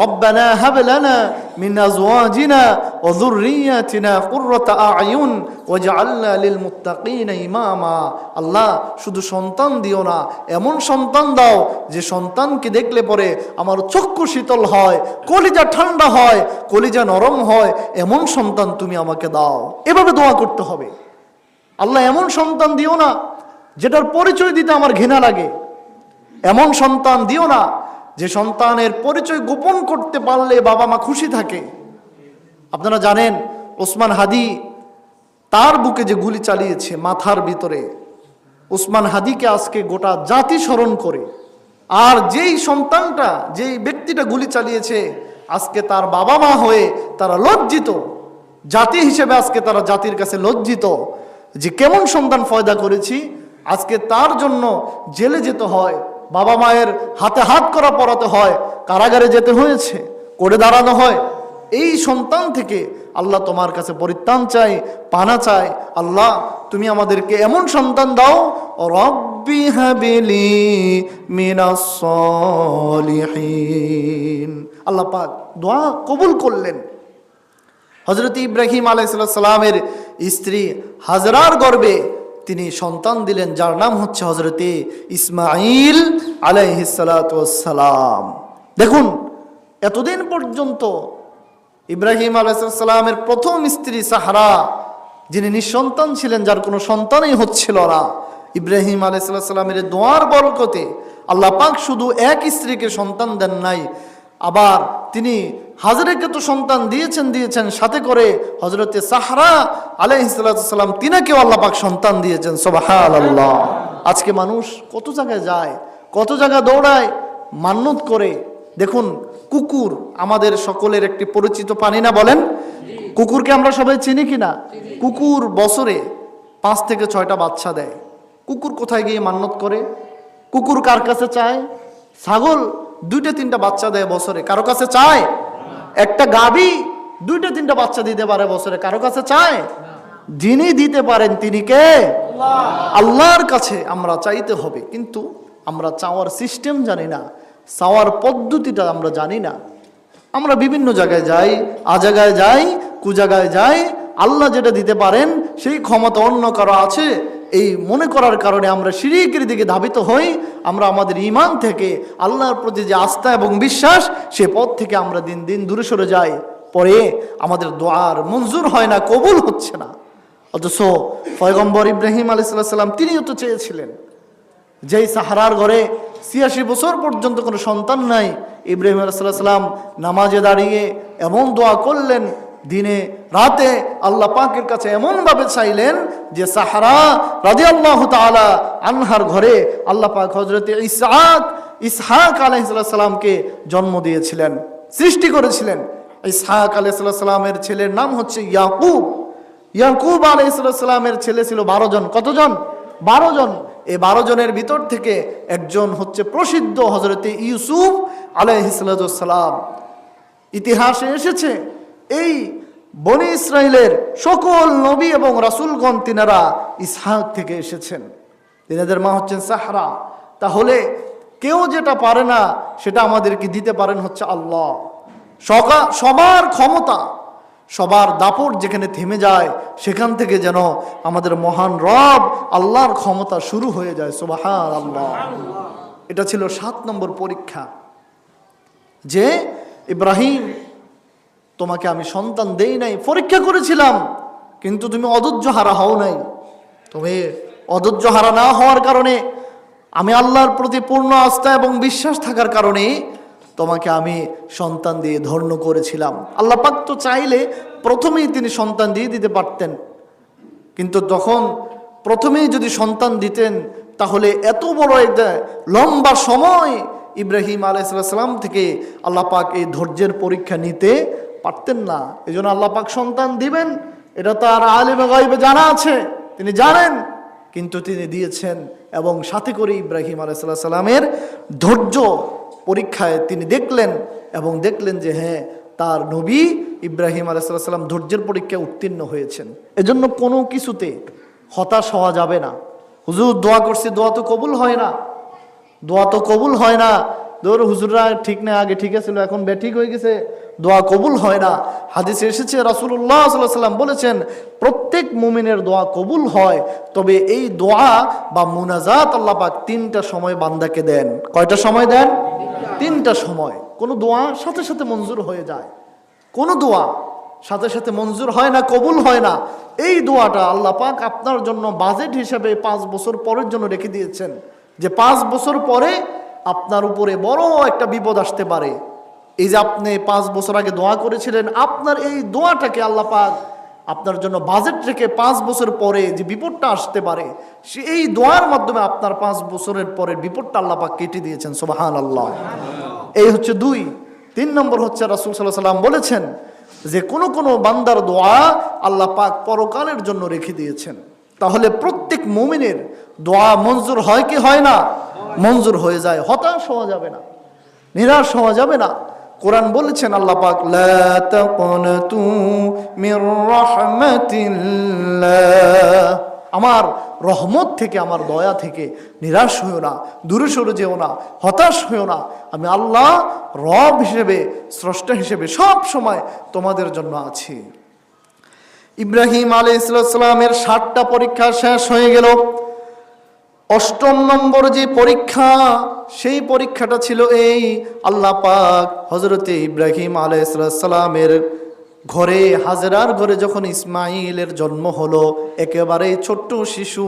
রব্বানা হাব লানা মিন আজওয়াজিনা ওয়া যুররিয়াতিনা কুররাতা আ'য়ুন ওয়াজআলনা লিল মুত্তাকিনা ইমামা। আল্লাহ শুধু সন্তান দিও না, এমন সন্তান দাও যে সন্তানকে দেখলে পরে আমার চক্ষু শীতল হয়, কলিজা ঠান্ডা হয়, কলিজা নরম হয়, এমন সন্তান তুমি আমাকে দাও। এভাবে দোয়া করতে হবে। আল্লাহ এমন সন্তান দিও না যেটার পরিচয় দিতে আমার ঘৃণা লাগে, এমন সন্তান দিও না যে সন্তানের পরিচয় গোপন করতে পারলে বাবা মা খুশি থাকে। আপনারা জানেন ওসমান হাদি তার বুকে যে গুলি চালিয়েছে মাথার ভিতরে, ওসমান হাদিকে আজকে গোটা জাতি স্মরণ করে। আর যেই সন্তানটা, যেই ব্যক্তিটা গুলি চালিয়েছে, আজকে তার বাবা মা হয়ে তারা লজ্জিত, জাতি হিসেবে আজকে তারা জাতির কাছে লজ্জিত যে কেমন সন্তান পয়দা করেছি, আজকে তার জন্য জেলে যেতে হয়, বাবা মায়ের হাতে হাত করা পড়াতে হয়, কারাগারে যেতে হয়েছে, করে দাঁড়ানো হয়। এই সন্তান থেকে আল্লাহ তোমার কাছে পরিত্রাণ চাই, পানা চাই। আল্লাহ তুমি আমাদেরকে এমন সন্তান দাও, রব্বি হাবিলি মিনাস সলিহিন। আল্লাহ পাক দোয়া কবুল করলেন। হযরত ইব্রাহিম আলাইহিস সালামের স্ত্রী হাজরার গর্ভে তিনি সন্তান দিলেন, যার নাম হচ্ছে হযরত ইসমাঈল আলাইহিস সালাতু ওয়াস সালাম। দেখুন, এতদিন পর্যন্ত ইব্রাহিম আলাইহিস সালামের প্রথম স্ত্রী সাহারা, যিনি নিঃসন্তান ছিলেন, যার কোনো সন্তানই হচ্ছিল না, ইব্রাহিম আলাইহিস সালামের দোয়ার বরকতে আল্লাহ পাক শুধু এক স্ত্রীকে সন্তান দেন নাই, আবার তিনি হাজরাকে তো সন্তান দিয়েছেন, সাথে করে হযরতে সাহরা আলাইহিস সালাম তিনাকেও আল্লাহ পাক সন্তান দিয়েছেন। সুবহানাল্লাহ। আজকে মানুষ কত জায়গায় যায়, কত জায়গায় দৌড়ায়, মান্নত করে। দেখুন, কুকুর আমাদের সকলের একটি পরিচিত প্রাণী না, বলেন? কুকুরকে আমরা সবাই চিনি কিনা? কুকুর বছরে 5 থেকে 6টা বাচ্চা দেয়। কুকুর কোথায় গিয়ে মান্নত করে? কুকুর কার কাছে চায়? ছাগল 2-3টা বাচ্চা দেয় বছরে, কারো কাছে চায়? একটা গাভী 2-3টা বাচ্চা দিতে পারে বছরে, কারো কাছে চায়? যিনি দিতে পারেন তিনি কে? আল্লাহর কাছে আমরা চাইতে হবে। কিন্তু আমরা চাওয়ার সিস্টেম জানি না, চাওয়ার পদ্ধতিটা আমরা জানি না। আমরা বিভিন্ন জায়গায় যাই, আজাগায় যাই, কুজাগায় যাই। আল্লাহ যেটা দিতে পারেন সেই ক্ষমতা অন্য কারো আছে, এই মনে করার কারণে আমরা শিরকের দিকে ধাবিত হই। আমরা আমাদের ঈমান থেকে, আল্লাহর প্রতি যে আস্থা এবং বিশ্বাস, সে পথ থেকে আমরা দিন দিন দূরে সরে যাই। পরে আমাদের দোয়ার মঞ্জুর হয় না, কবুল হচ্ছে না। অথচ পয়গম্বর ইব্রাহিম আলাইহিস সালাম তিনিও তো চেয়েছিলেন, যেই সাহারার ঘরে 86 বছর পর্যন্ত কোনো সন্তান নাই, ইব্রাহিম আলাইহিস সালাম নামাজে দাঁড়িয়ে এমন দোয়া করলেন, দিনে রাতে আল্লাহ পাকের কাছে এমনভাবে চাইলেন যে সাহারা রাদিয়াল্লাহু তাআলা আনহার ঘরে আল্লাহ পাক হযরত ইসহাক আলাইহিস সালামকে জন্ম দিয়েছিলেন, সৃষ্টি করেছিলেন। ইসহাক আলাইহিস সালামের ছেলের নাম হচ্ছে ইয়াকুব। ইয়াকুব আলাইহিস সালামের ছেলে ছিল 12 জন। কতজন? 12 জন। এই 12 জনের ভিতর থেকে একজন হচ্ছে প্রসিদ্ধ হযরত ইউসুফ আলাইহিস সালাম। ইতিহাসে এসেছে এই বনি ইসরাইলের সকল নবী এবং রাসূলগণ তিনারা ইসহাক থেকে এসেছেন। তিনাদের মা হচ্ছেন সাহরা। তাহলে কেউ যেটা পারে না সেটা আমাদেরকে দিতে পারেন হচ্ছে আল্লাহ। সবার ক্ষমতা, সবার দাপট যেখানে থেমে যায়, সেখান থেকে যেন আমাদের মহান রব আল্লাহর ক্ষমতা শুরু হয়ে যায়। সুবহানাল্লাহ। এটা ছিল 7 নম্বর পরীক্ষা, যে ইব্রাহিম তোমাকে আমি সন্তান দেই নাই, পরীক্ষা করেছিলাম, কিন্তু তুমি অধৈর্য হারা হও নাই। তুমি অধৈর্য হারা না হওয়ার কারণে, আমি আল্লাহর প্রতি পূর্ণ আস্থা এবং বিশ্বাস থাকার কারণে তোমাকে আমি সন্তান দিয়ে ধন্য করেছিলাম। আল্লাহ পাক তো চাইলে প্রথমেই তিনি সন্তান দিয়ে দিতে পারতেন, কিন্তু তখন প্রথমেই যদি সন্তান দিতেন তাহলে এত বড় একটা লম্বা সময় ইব্রাহিম আলাইহিস সালাম থেকে আল্লাহ পাক এই ধৈর্যের পরীক্ষা নিতে পারতেন না। এই জন্য আল্লাহ পাক সন্তান দিবেন, এটা তার আলিমে গায়বে জানা আছে, তিনি জানেন, কিন্তু তিনি দিয়েছেন। এবং সাথে করে ইব্রাহিম আলাইহিস সালামের ধৈর্য পরীক্ষায় তিনি দেখলেন, এবং দেখলেন যে হ্যাঁ, তার নবী ইব্রাহিম আলাইহিস সালাম ধৈর্যের পরীক্ষায় উত্তীর্ণ হয়েছেন। এজন্য কোনো কিছুতে হতাশ হওয়া যাবে না। হুজুর দোয়া করছি, দোয়া তো কবুল হয় না, দোয়া তো কবুল হয় না, ধর হুজুররা ঠিক না, আগে ঠিক আছিল, এখন বেঠিক হয়ে গেছে, দোয়া কবুল হয় না। হাদিসে এসেছে রাসূলুল্লাহ সাল্লাল্লাহু আলাইহি ওয়াসাল্লাম বলেছেন, প্রত্যেক মুমিনের দোয়া কবুল হয়, তবে এই দোয়া বা মুনাজাত আল্লাহ পাক 3টা সময় বান্দাকে দেন। কয়টা সময় দেন? 3টা সময়। কোনো দোয়া সাথে সাথে মঞ্জুর হয়ে যায়, কোনো দোয়া সাথে সাথে মঞ্জুর হয় না, কবুল হয় না। এই দোয়াটা আল্লাহ পাক আপনার জন্য বাজেট হিসাবে 5 বছর পরের জন্য রেখে দিয়েছেন, যে 5 বছর পরে আপনার উপরে বড় একটা বিপদ আসতে পারে। এই যে আপনি 5 বছর আগে দোয়া করেছিলেন, আপনার এই দোয়াটাকে আল্লাহ পাক আপনার জন্য বাজেট রেখে 5 বছর পরে যে বিপদটা আসতে পারে, এই দোয়ার মাধ্যমে আপনার 5 বছরের পরের বিপদটা আল্লাহ পাক কেটে দিয়েছেন। সুবহানাল্লাহ। এই হচ্ছে 2। 3 নম্বর হচ্ছে রাসূল সাল্লাল্লাহু আলাইহি ওয়াসাল্লাম বলেছেন যে কোন বান্দার দোয়া আল্লাহ পাক পরকালের জন্য রেখে দিয়েছেন। তাহলে প্রত্যেক মুমিনের দোয়া মঞ্জুর হয় কি হয় না? মঞ্জুর হয়ে যায়। হতাশ হওয়া যাবে না, নিরাশ হওয়া যাবে না। কোরআন বলেছেন আল্লাহ পাক, লা তাকুনতু মির রাহমাতিল্লাহ, আমার রহমত থেকে, আমার দয়া থেকে নিরাশ হইও না, দূরে সরে যেও না, হতাশ হইও না। আমি আল্লাহ রব হিসেবে, স্রষ্টা হিসেবে সব সময় তোমাদের জন্য আছি। ইব্রাহিম আলাইহিস সালামের 60টা পরীক্ষা শেষ হয়ে গেল। 8ম নম্বর যে পরীক্ষা, সেই পরীক্ষাটা ছিল এই, আল্লাহ পাক হযরতে ইব্রাহিম আলাইহিস সালামের ঘরে, হাজেরার ঘরে যখন ইসমাইলের জন্ম হলো, একেবারে ছোট্ট শিশু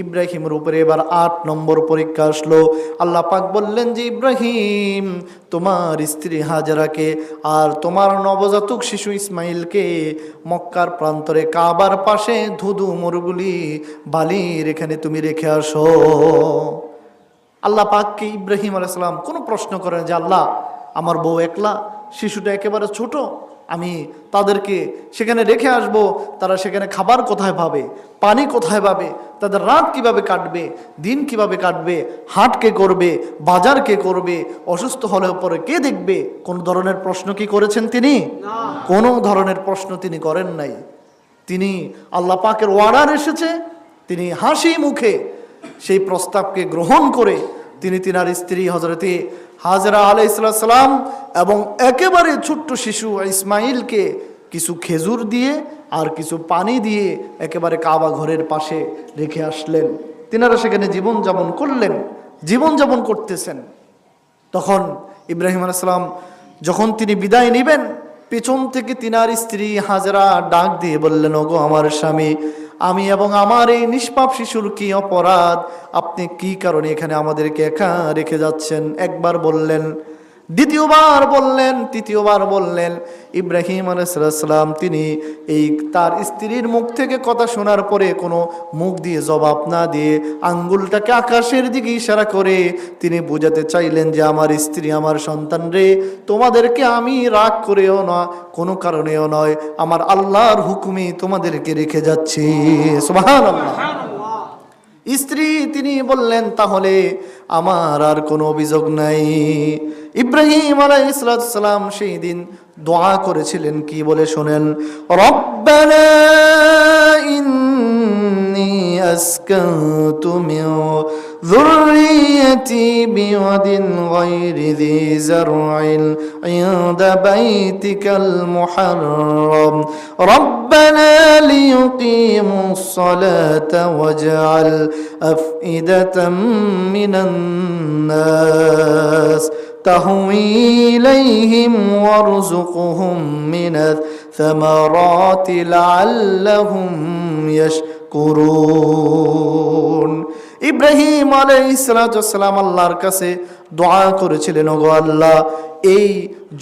ইব্রাহিমের উপরে এবার 8 নম্বর পরীক্ষা আসলো। আল্লাহ পাক বললেন যে ইব্রাহিম, তোমার স্ত্রী হাজেরাকে আর তোমার নবজাতক শিশু ইসমাইলকে মক্কার প্রান্তরে কাবার পাশে ধুধু মরুগুলি বালির এখানে তুমি রেখে আসো। আল্লাহ পাককে ইব্রাহিম আলাইহিস সালাম কোনো প্রশ্ন করেন যে আল্লাহ, আমার বউ একলা, শিশুটা একেবারে ছোট, আমি তাদেরকে সেখানে রেখে আসব, তারা সেখানে খাবার কোথায় পাবে, পানি কোথায় পাবে, তাদের রাত কিভাবে কাটবে, দিন কিভাবে কাটবে, হাট কে করবে, বাজার কে করবে, অসুস্থ হলে পরে কে দেখবে? কোন ধরনের প্রশ্ন কি করেছেন তিনি? কোনো ধরনের প্রশ্ন তিনি করেন নাই। তিনি আল্লাহ পাকের অর্ডার এসেছে, তিনি হাসি মুখে সেই প্রস্তাবকে গ্রহণ করে তিনি তিনার স্ত্রী হযরতে হাজেরা আলাইহিস সালাম এবং একেবারে ছোট্ট শিশু ইসমাইলকে কিছু খেজুর দিয়ে আর কিছু পানি দিয়ে একেবারে কাবা ঘরের পাশে রেখে আসলেন। তিনারা সেখানে জীবনযাপন করলেন, জীবনযাপন করতেছেন। তখন ইব্রাহিম আলাইহিস সালাম যখন তিনি বিদায় নেবেন, পেছন থেকে তিনার স্ত্রী হাজেরা ডাক দিয়ে বললেন, ওগো আমার স্বামী, আমি এবং আমার এই নিষ্পাপ শিশুর কি অপরাধ? আপনি কি কারণে এখানে আমাদেরকে একা রেখে যাচ্ছেন? একবার বললেন, দ্বিতীয়বার বললেন, তৃতীয়বার বললেন। ইব্রাহিম আলাইহিস সালাম তিনি এই তার স্ত্রীর মুখ থেকে কথা শোনার পরে কোনো মুখ দিয়ে জবাব না দিয়ে আঙ্গুলটাকে আকাশের দিকে ইশারা করে তিনি বোঝাতে চাইলেন যে আমার স্ত্রী, আমার সন্তান রে, তোমাদেরকে আমি রাগ করেও না, কোনো কারণেও নয়, আমার আল্লাহর হুকুমে তোমাদেরকে রেখে যাচ্ছি। সুবহানাল্লাহ। স্ত্রী তিনি বললেন, তাহলে আমার আর কোনো অভিযোগ নাই। ইব্রাহিম আলাইহিস সালাম সেই দিন দোয়া করেছিলেন, কি বলে শোনেন, রব্বানা ইন্নী আসকানতু মিন যুররিয়্যাতি বিওয়াদিন গায়রি যী যার'ইন ইনদা বাইতিকাল মুহাররাম রব্বানা লিয়ুকিমুস সালাতা ওয়াজআল আফইদাতাম মিনান নাস تهوي إليهم وارزقهم من الثمرات لعلهم يشكرون। ইব্রাহিম আলাইহিস সালাম আল্লাহর কাছে দোয়া করেছিলেন, ওগো আল্লাহ, এই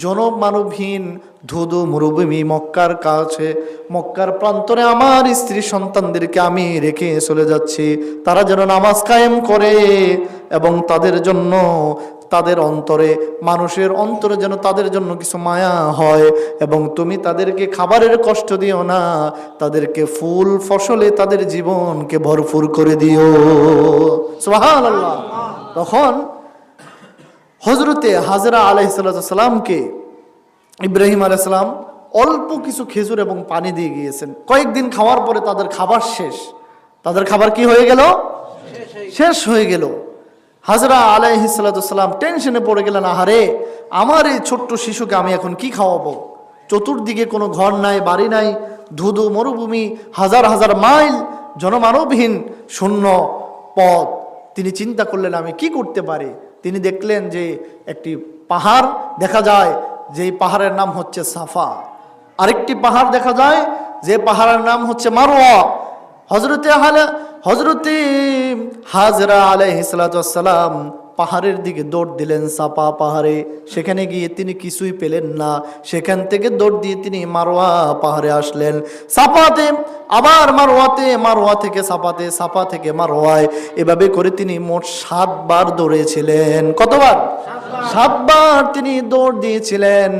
জনব মানবহীন ধুধু মরুভূমি মক্কার কাছে, মক্কার প্রান্তরে আমার স্ত্রী সন্তানদেরকে আমি রেখে চলে যাচ্ছি, তারা যেন নামাজ কায়েম করে এবং তাদের জন্য, তাদের অন্তরে, মানুষের অন্তরে যেন তাদের জন্য কিছু মায়া হয়, এবং তুমি তাদেরকে খাবারের কষ্ট দিও না, তাদেরকে ফুল ফসলে তাদের জীবনকে ভরপুর করে দিও। সুবহানাল্লাহ। তখন হযরতে হাজেরা আলাইহিস সালামকে ইব্রাহিম আলাইহিস সালাম অল্প কিছু খেজুর এবং পানি দিয়ে গিয়েছেন। কয়েকদিন খাওয়ার পরে তাদের খাবার শেষ। তাদের খাবার কি হয়ে গেল? শেষ হয়ে গেল। হাজেরা আলাইহিস সালাম টেনশনে পড়ে গেলেন, আহারে, আমার এই ছোট্ট শিশুকে আমি এখন কি খাওয়াবো? চতুর্দিকে কোনো ঘর নাই, বাড়ি নাই, ধুধু মরুভূমি, হাজার হাজার মাইল জনমানবহীন শূন্য পথ। তিনি চিন্তা করলেন, আমি কি করতে পারি? তিনি দেখলেন যে একটি পাহাড় দেখা যায়, যেই পাহাড়ের নাম হচ্ছে সাফা। আরেকটি পাহাড় দেখা যায়, যে পাহাড়ের নাম হচ্ছে মারওয়া। হযরতে হাজেরা আলাইহিস সালাম পাহাড়ের দিকে দৌড় দিলেন, সাফা পাহাড়ে। সেখানে গিয়ে তিনি কিছুই পেলেন না। সেখান থেকে দৌড় দিয়ে তিনি মারওয়া পাহাড়ে আসলেন। সাফাতে আবার মারওয়াতে, মারওয়া থেকে সাফাতে, সাফা থেকে মারওয়ায়, এভাবে করে তিনি মোট 7 বার দৌড়েছিলেন। কতবার? 7 বার তিনি দৌড় দিয়েছিলেন।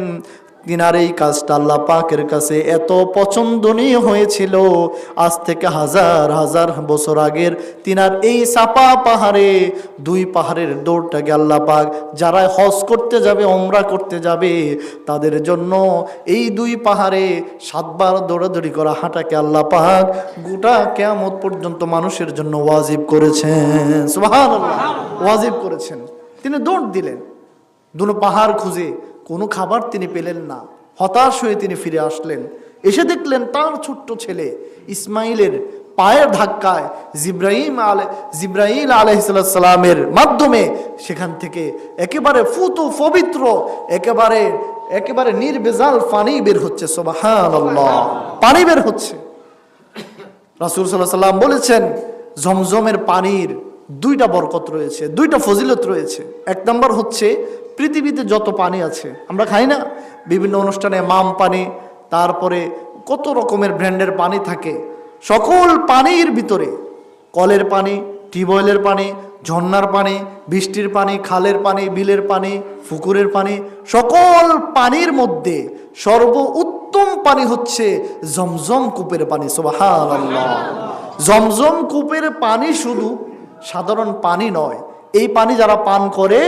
তিনার এই কাজটা আল্লাহ পাকের কাছে এত পছন্দনীয় হয়েছিল, আজ থেকে হাজার হাজার বছর আগের তিনার এই সাফা পাহাড়ে, দুই পাহাড়ের দৌড়টাকে আল্লাহ পাক যারা হজ করতে যাবে, ওমরা করতে যাবে, তাদের জন্য এই দুই পাহাড়ে 7 বার দৌড়াদৌড়ি করা হাঁটাকে আল্লাহ পাক গোটা কিয়ামত পর্যন্ত মানুষের জন্য ওয়াজিব করেছেন। সুবহানাল্লাহ, ওয়াজিব করেছেন। তিনি দৌড় দিলেন, দুনো পাহাড় খুঁজে কোনো খাবার তিনি পেলেন না, হতাশ হয়ে তিনি ফিরে আসলেন। এসে দেখলেন তার ছোট্ট ছেলে ইসমাইলের পায়ের ধাক্কায় জিব্রাইল আলাইহিস সালামের মাধ্যমে সেখান থেকে একেবারে ফুত পবিত্র, একেবারে নির্ভেজাল পানি বের হচ্ছে। সুবহানাল্লাহ, পানি বের হচ্ছে। রাসূল সাল্লাল্লাহু আলাইহি ওয়াসাল্লাম বলেছেন, জমজমের পানির 2টা বরকত রয়েছে, 2টা ফজিলত রয়েছে। 1 নম্বর হচ্ছে, পৃথিবীতে যত পানি আছে, আমরা খাই না বিভিন্ন অনুষ্ঠানে মাম পানি, তারপরে কত রকমের ব্র্যান্ডের পানি থাকে, সকল পানির ভিতরে কলের পানি, টিউবওয়েলের পানি, ঝর্ণার পানি, বৃষ্টির পানি, খালের পানি, বিলের পানি, পুকুরের পানি, সকল পানির মধ্যে সর্বোত্তম পানি হচ্ছে জমজম কূপের পানি। সুবহানাল্লাহ, জমজম কূপের পানি শুধু সাধারণ পানি নয়, এই পানি যারা পান করে,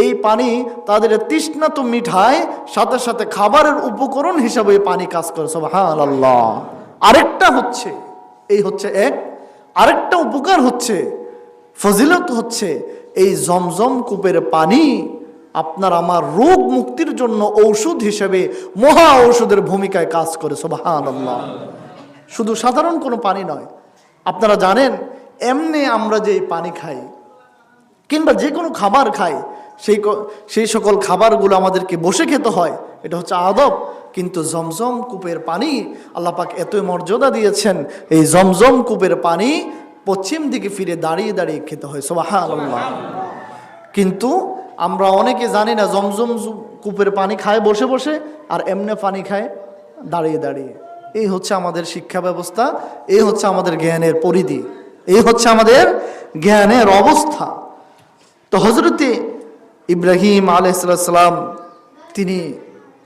এই পানি তাদের তৃষ্ণা তো মিঠায়, সাথে সাথে খাবারের উপকরণ হিসাবে পানি কাজ করে। সুবহানাল্লাহ। আরেকটা হচ্ছে, এই হচ্ছে এক, আরেকটা উপকার হচ্ছে, ফজিলত হচ্ছে, এই জমজম কূপের পানি আপনার আমার রোগ মুক্তির জন্য ঔষধ হিসেবে মহা ঔষধের ভূমিকায় কাজ করে। সুবহানাল্লাহ। শুধু সাধারণ কোনো পানি নয়, আপনারা জানেন এমনি আমরা যে পানি খাই কিংবা যে কোনো খাবার খাই, সেই সকল খাবারগুলো আমাদেরকে বসে খেতে হয়, এটা হচ্ছে আদব। কিন্তু জমজম কূপের পানি আল্লাহ পাক এতই মর্যাদা দিয়েছেন, এই জমজম কূপের পানি পশ্চিম দিকে ফিরে দাঁড়িয়ে দাঁড়িয়ে খেতে হয়। সুবহানাল্লাহ। কিন্তু আমরা অনেকে জানি না, জমজম কূপের পানি খায় বসে বসে, আর এমনি পানি খায় দাঁড়িয়ে দাঁড়িয়ে। এই হচ্ছে আমাদের শিক্ষা ব্যবস্থা, এই হচ্ছে আমাদের জ্ঞানের পরিধি, এই হচ্ছে আমাদের জ্ঞানের অবস্থা। তো হযরতে ইব্রাহিম আলাইহিস সালাম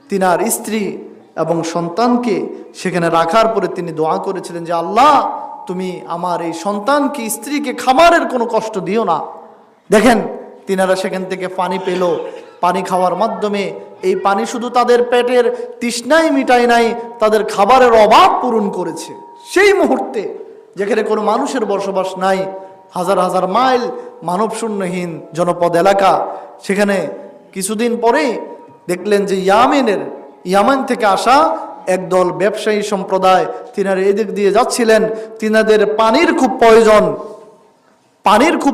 তিনার স্ত্রী এবং সন্তানকে সেখানে রাখার পরে তিনি দোয়া করেছিলেন যে, আল্লাহ তুমি আমার এই সন্তানকে, স্ত্রীকে খাবারের কোনো কষ্ট দিও না। দেখেন তিনারা সেখান থেকে পানি পেল, পানি খাওয়ার মাধ্যমে এই পানি শুধু তাদের পেটের তৃষ্ণাই মিটাই নাই, তাদের খাবারের অভাব পূরণ করেছে। সেই মুহূর্তে যেখানে কোনো মানুষের বসবাস নাই, হাজার হাজার মাইল মানবশূন্যহীন জনপদ এলাকা, সেখানে কিছুদিন পরেই দেখলেন যে ইয়ামান থেকে আসা একদল ব্যবসায়ী সম্প্রদায় তিনারা এদিক দিয়ে যাচ্ছিলেন। তিনাদের পানির খুব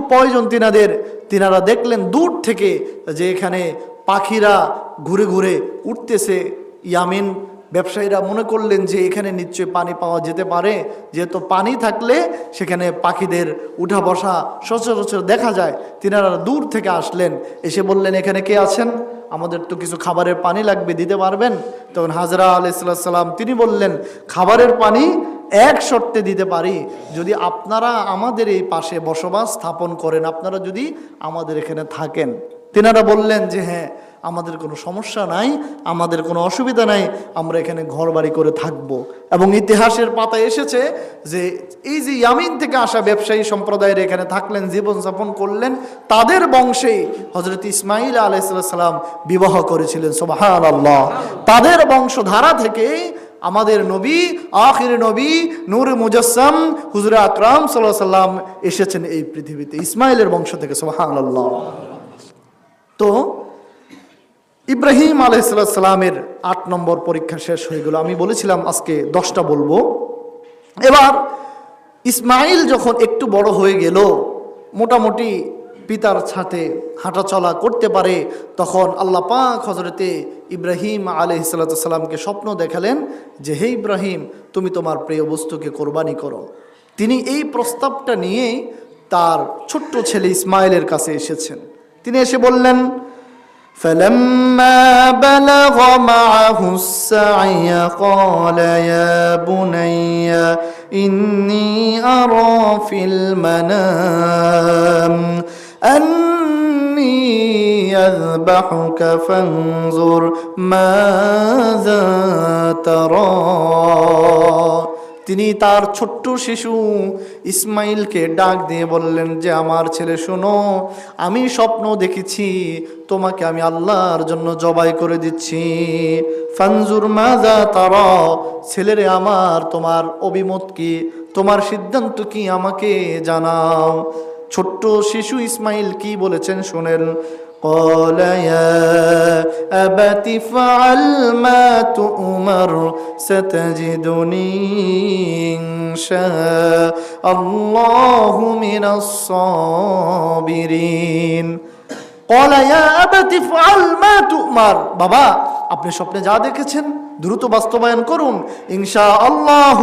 প্রয়োজন তিনারা দেখলেন দূর থেকে যে এখানে পাখিরা ঘুরে ঘুরে উঠতেছে। ইয়ামিন ব্যবসায়ীরা মনে করলেন যে এখানে নিশ্চয়ই পানি পাওয়া যেতে পারে, যেহেতু পানি থাকলে সেখানে পাখিদের উঠা বসা সচরাচর দেখা যায়। তিনারা দূর থেকে আসলেন, এসে বললেন, এখানে কে আছেন? আমাদের তো কিছু খাবারের পানি লাগবে, দিতে পারবেন? তখন হাজরা আলাইহিস সালাম তিনি বললেন, খাবারের পানি এক শর্তে দিতে পারি, যদি আপনারা আমাদের এই পাশে বসবাস স্থাপন করেন, আপনারা যদি আমাদের এখানে থাকেন। তিনারা বললেন যে হ্যাঁ, আমাদের কোনো সমস্যা নাই, আমাদের কোনো অসুবিধা নাই, আমরা এখানে ঘর বাড়ি করে থাকব। এবং ইতিহাসের পাতায় এসেছে যে এই যে ইয়ামিন থেকে আসা ব্যবসায়ী সম্প্রদায়ের এখানে থাকলেন, জীবনযাপন করলেন, তাদের বংশে হযরত ইসমাঈল আলাইহিস সালাম বিবাহ করেছিলেন। সুবহানাল্লাহ। তাদের বংশধারা থেকে আমাদের নবী, আখির নবী, নূর মুজাসসাম হুজুর আকরাম সাল্লাল্লাহু আলাইহি সাল্লাম এসেছেন এই পৃথিবীতে ইসমাঈলের বংশ থেকে। সুবহানাল্লাহ। তো ইব্রাহিম আলাইহিস সালামের 8 নম্বর পরীক্ষা শেষ হয়ে গেল। আমি বলেছিলাম আজকে 10টা বলবো। এবার ইসমাঈল যখন একটু বড় হয়ে গেল, মোটামুটি পিতার সাথে হাঁটা চলা করতে পারে, তখন আল্লাহ পাক হযরতে ইব্রাহিম আলাইহিস সালামকে স্বপ্ন দেখালেন যে, হে ইব্রাহিম, তুমি তোমার প্রিয় বস্তুকে কোরবানি করো। তিনি এই প্রস্তাবটা নিয়ে তার ছোট্ট ছেলে ইসমাঈলের কাছে এসেছেন। তিনি এসে বললেন, فَلَمَّا بَلَغَ مَعَهُ السَّعْيَ قَالَ يَا بُنَيَّ إِنِّي أَرَى فِي الْمَنَامِ أَنِّي إني أذبحك فانظر ماذا ترى। তিনি তার ছোট্ট শিশু ইসমাইলকে ডাক দিয়ে বললেন যে আমার ছেলে শোনো, আমি স্বপ্ন দেখেছি তোমাকে আমি আল্লাহর জন্য জবাই করে দিচ্ছি। ফানজুর মাযা তারা, ছেলেরে আমার তোমার অভিমত কি, তোমার সিদ্ধান্ত কি আমাকে জানাও। ছোট্ট শিশু ইসমাইল কি বলেছেন শোনেন। قال يا أبت افعل ما تؤمر ستجدني إن شاء الله من الصابرين। قال يا أبت افعل ما تؤمر, বাবা আপনি স্বপ্নে যা দেখেছেন দ্রুত বাস্তবায়ন করুন। ইনশাআল্লাহ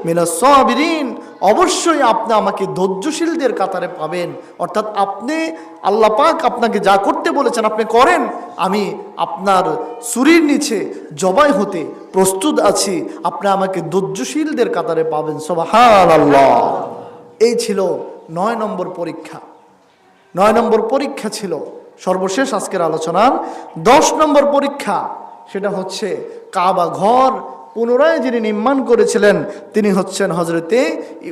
মিনাস সাবিরিন, অবশ্যই আপনি আমাকে ধৈর্যশীলদের কাতারে পাবেন। অর্থাৎ আপনি আল্লাহ পাক আপনাকে যা করতে বলেছেন আপনি করেন, আমি আপনার ছুরির নিচে জবাই হতে প্রস্তুত আছি, আপনি আমাকে ধৈর্যশীলদের কাতারে পাবেন। সুবহানাল্লাহ। এই ছিল 9 নম্বর পরীক্ষা। 9 নম্বর পরীক্ষা ছিল সর্বশেষ আজকের আলোচনার 10 নম্বর পরীক্ষা। সেটা হচ্ছে কাবা ঘর পুনরায় যিনি নির্মাণ করেছিলেন তিনি হচ্ছেন হযরতে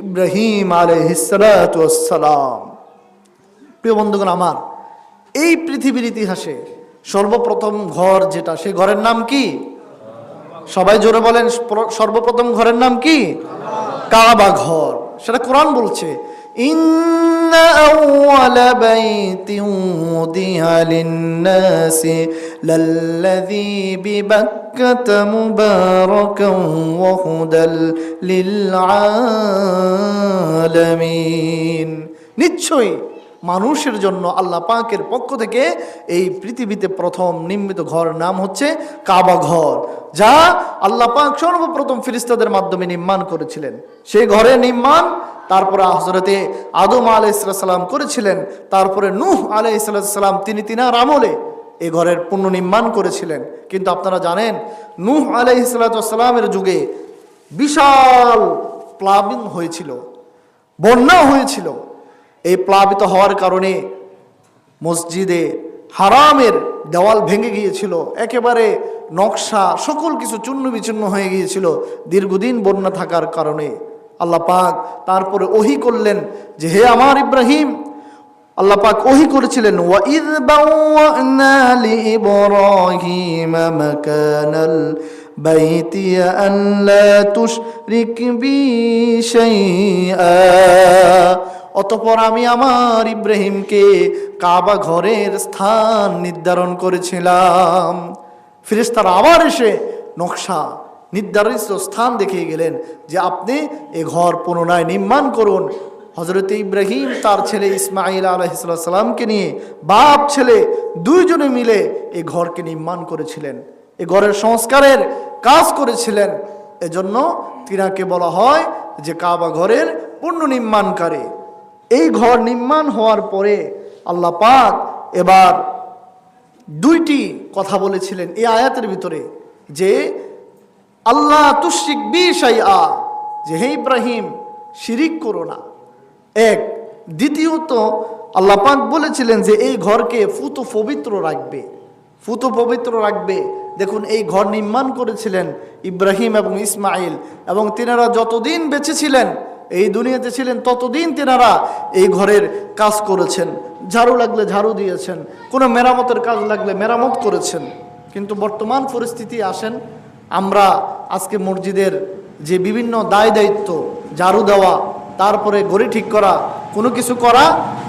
ইব্রাহিম আলাইহিস সালাতু ওয়াস সালাম। প্রিয় বন্ধুগণ আমার, এই পৃথিবীর ইতিহাসে সর্বপ্রথম ঘর যেটা, সেই ঘরের নাম কি? সবাই জোরে বলেন, সর্বপ্রথম ঘরের নাম কি? কাবা ঘর। সেটা কোরআন বলছে, ইন্না আউওয়ালা বাইতিন উদিয়া লিন-নাসি লাল্লাযী বিবাক্কাতা মুবারাকান ওয়া হুদাল লিল-আলামিন। নিশ্চয়ই মানুষের জন্য আল্লাহ পাকের পক্ষ থেকে এই পৃথিবীতে প্রথম নির্মিত ঘর নাম হচ্ছে কাবা ঘর, যা আল্লাহ পাক সর্বপ্রথম ফেরেশতাদের মাধ্যমে নির্মাণ করেছিলেন। সেই ঘরের নির্মাণ তারপরে হযরতে আদম আলাইহিস সালাম করেছিলেন, তারপরে নূহ আলাইহিস সালাম তিনি তিনার আমলে এই ঘরের পুনর্নির্মাণ করেছিলেন। কিন্তু আপনারা জানেন নূহ আলাইহিস সালামের যুগে বিশাল প্লাবন হয়েছিল, বন্যা হয়েছিল। এই প্লাবিত হওয়ার কারণে মসজিদে হারামের দেওয়াল ভেঙে গিয়েছিল, একেবারে নকশা সকল কিছু চূর্ণ বিচূর্ণ হয়ে গিয়েছিল দীর্ঘদিন বন্যা থাকার কারণে। আল্লাহ পাক তারপরে ওহী করলেন যে হে আমার ইব্রাহিম, আল্লাহ পাক ওহী করেছিলেন ওয়াইয বাওয়া'না লিইব্রাহিমা মাকানাল বাইতি আন লা তুশরিক বি শাইআ। অতঃপর আমি আমার ইব্রাহিমকে কাবা ঘরের স্থান নির্ধারণ করেছিলাম। ফেরেশতারা আবার এসে নকশা নির্ধারিত স্থান দেখিয়ে গেলেন যে আপনি এ ঘর পুনরায় নির্মাণ করুন। হযরত ইব্রাহিম তার ছেলে ইসমাঈল আলাইহিস সালামকে নিয়ে বাপ ছেলে দুইজনে মিলে এই ঘরকে নির্মাণ করেছিলেন, এই ঘরের সংস্কারের কাজ করেছিলেন। এজন্য তিনাকে বলা হয় যে কাবা ঘরের পুনর্নির্মাণকারী। এই ঘর নির্মাণ হওয়ার পরে আল্লাহ পাক এবার দুইটি কথা বলেছিলেন এই আয়াতের ভিতরে, যে আল্লাহ তুশরিক বি শাইআ, যে হে ইব্রাহিম শিরিক করো না। এক, দ্বিতীয়ত আল্লাহ পাক বলেছিলেন যে এই ঘরকে ফুত পবিত্র রাখবে, ফুত পবিত্র রাখবে। দেখুন এই ঘর নির্মাণ করেছিলেন ইব্রাহিম এবং ইসমাঈল, এবং তিনারা যতদিন বেঁচে ছিলেন এই দুনিয়াতে ছিলেন ততদিন তিনারা এই ঘরের কাজ করেছেন। ঝাড়ু লাগলে ঝাড়ু দিয়েছেন, কোনো মেরামতের কাজ লাগলে মেরামত করেছেন। কিন্তু বর্তমান পরিস্থিতি আসেন, আমরা আজকে মসজিদের যে বিভিন্ন দায় দায়িত্ব, ঝাড়ু দেওয়া, তারপরে ঘড়ি ঠিক করা, কোনো কিছু করা,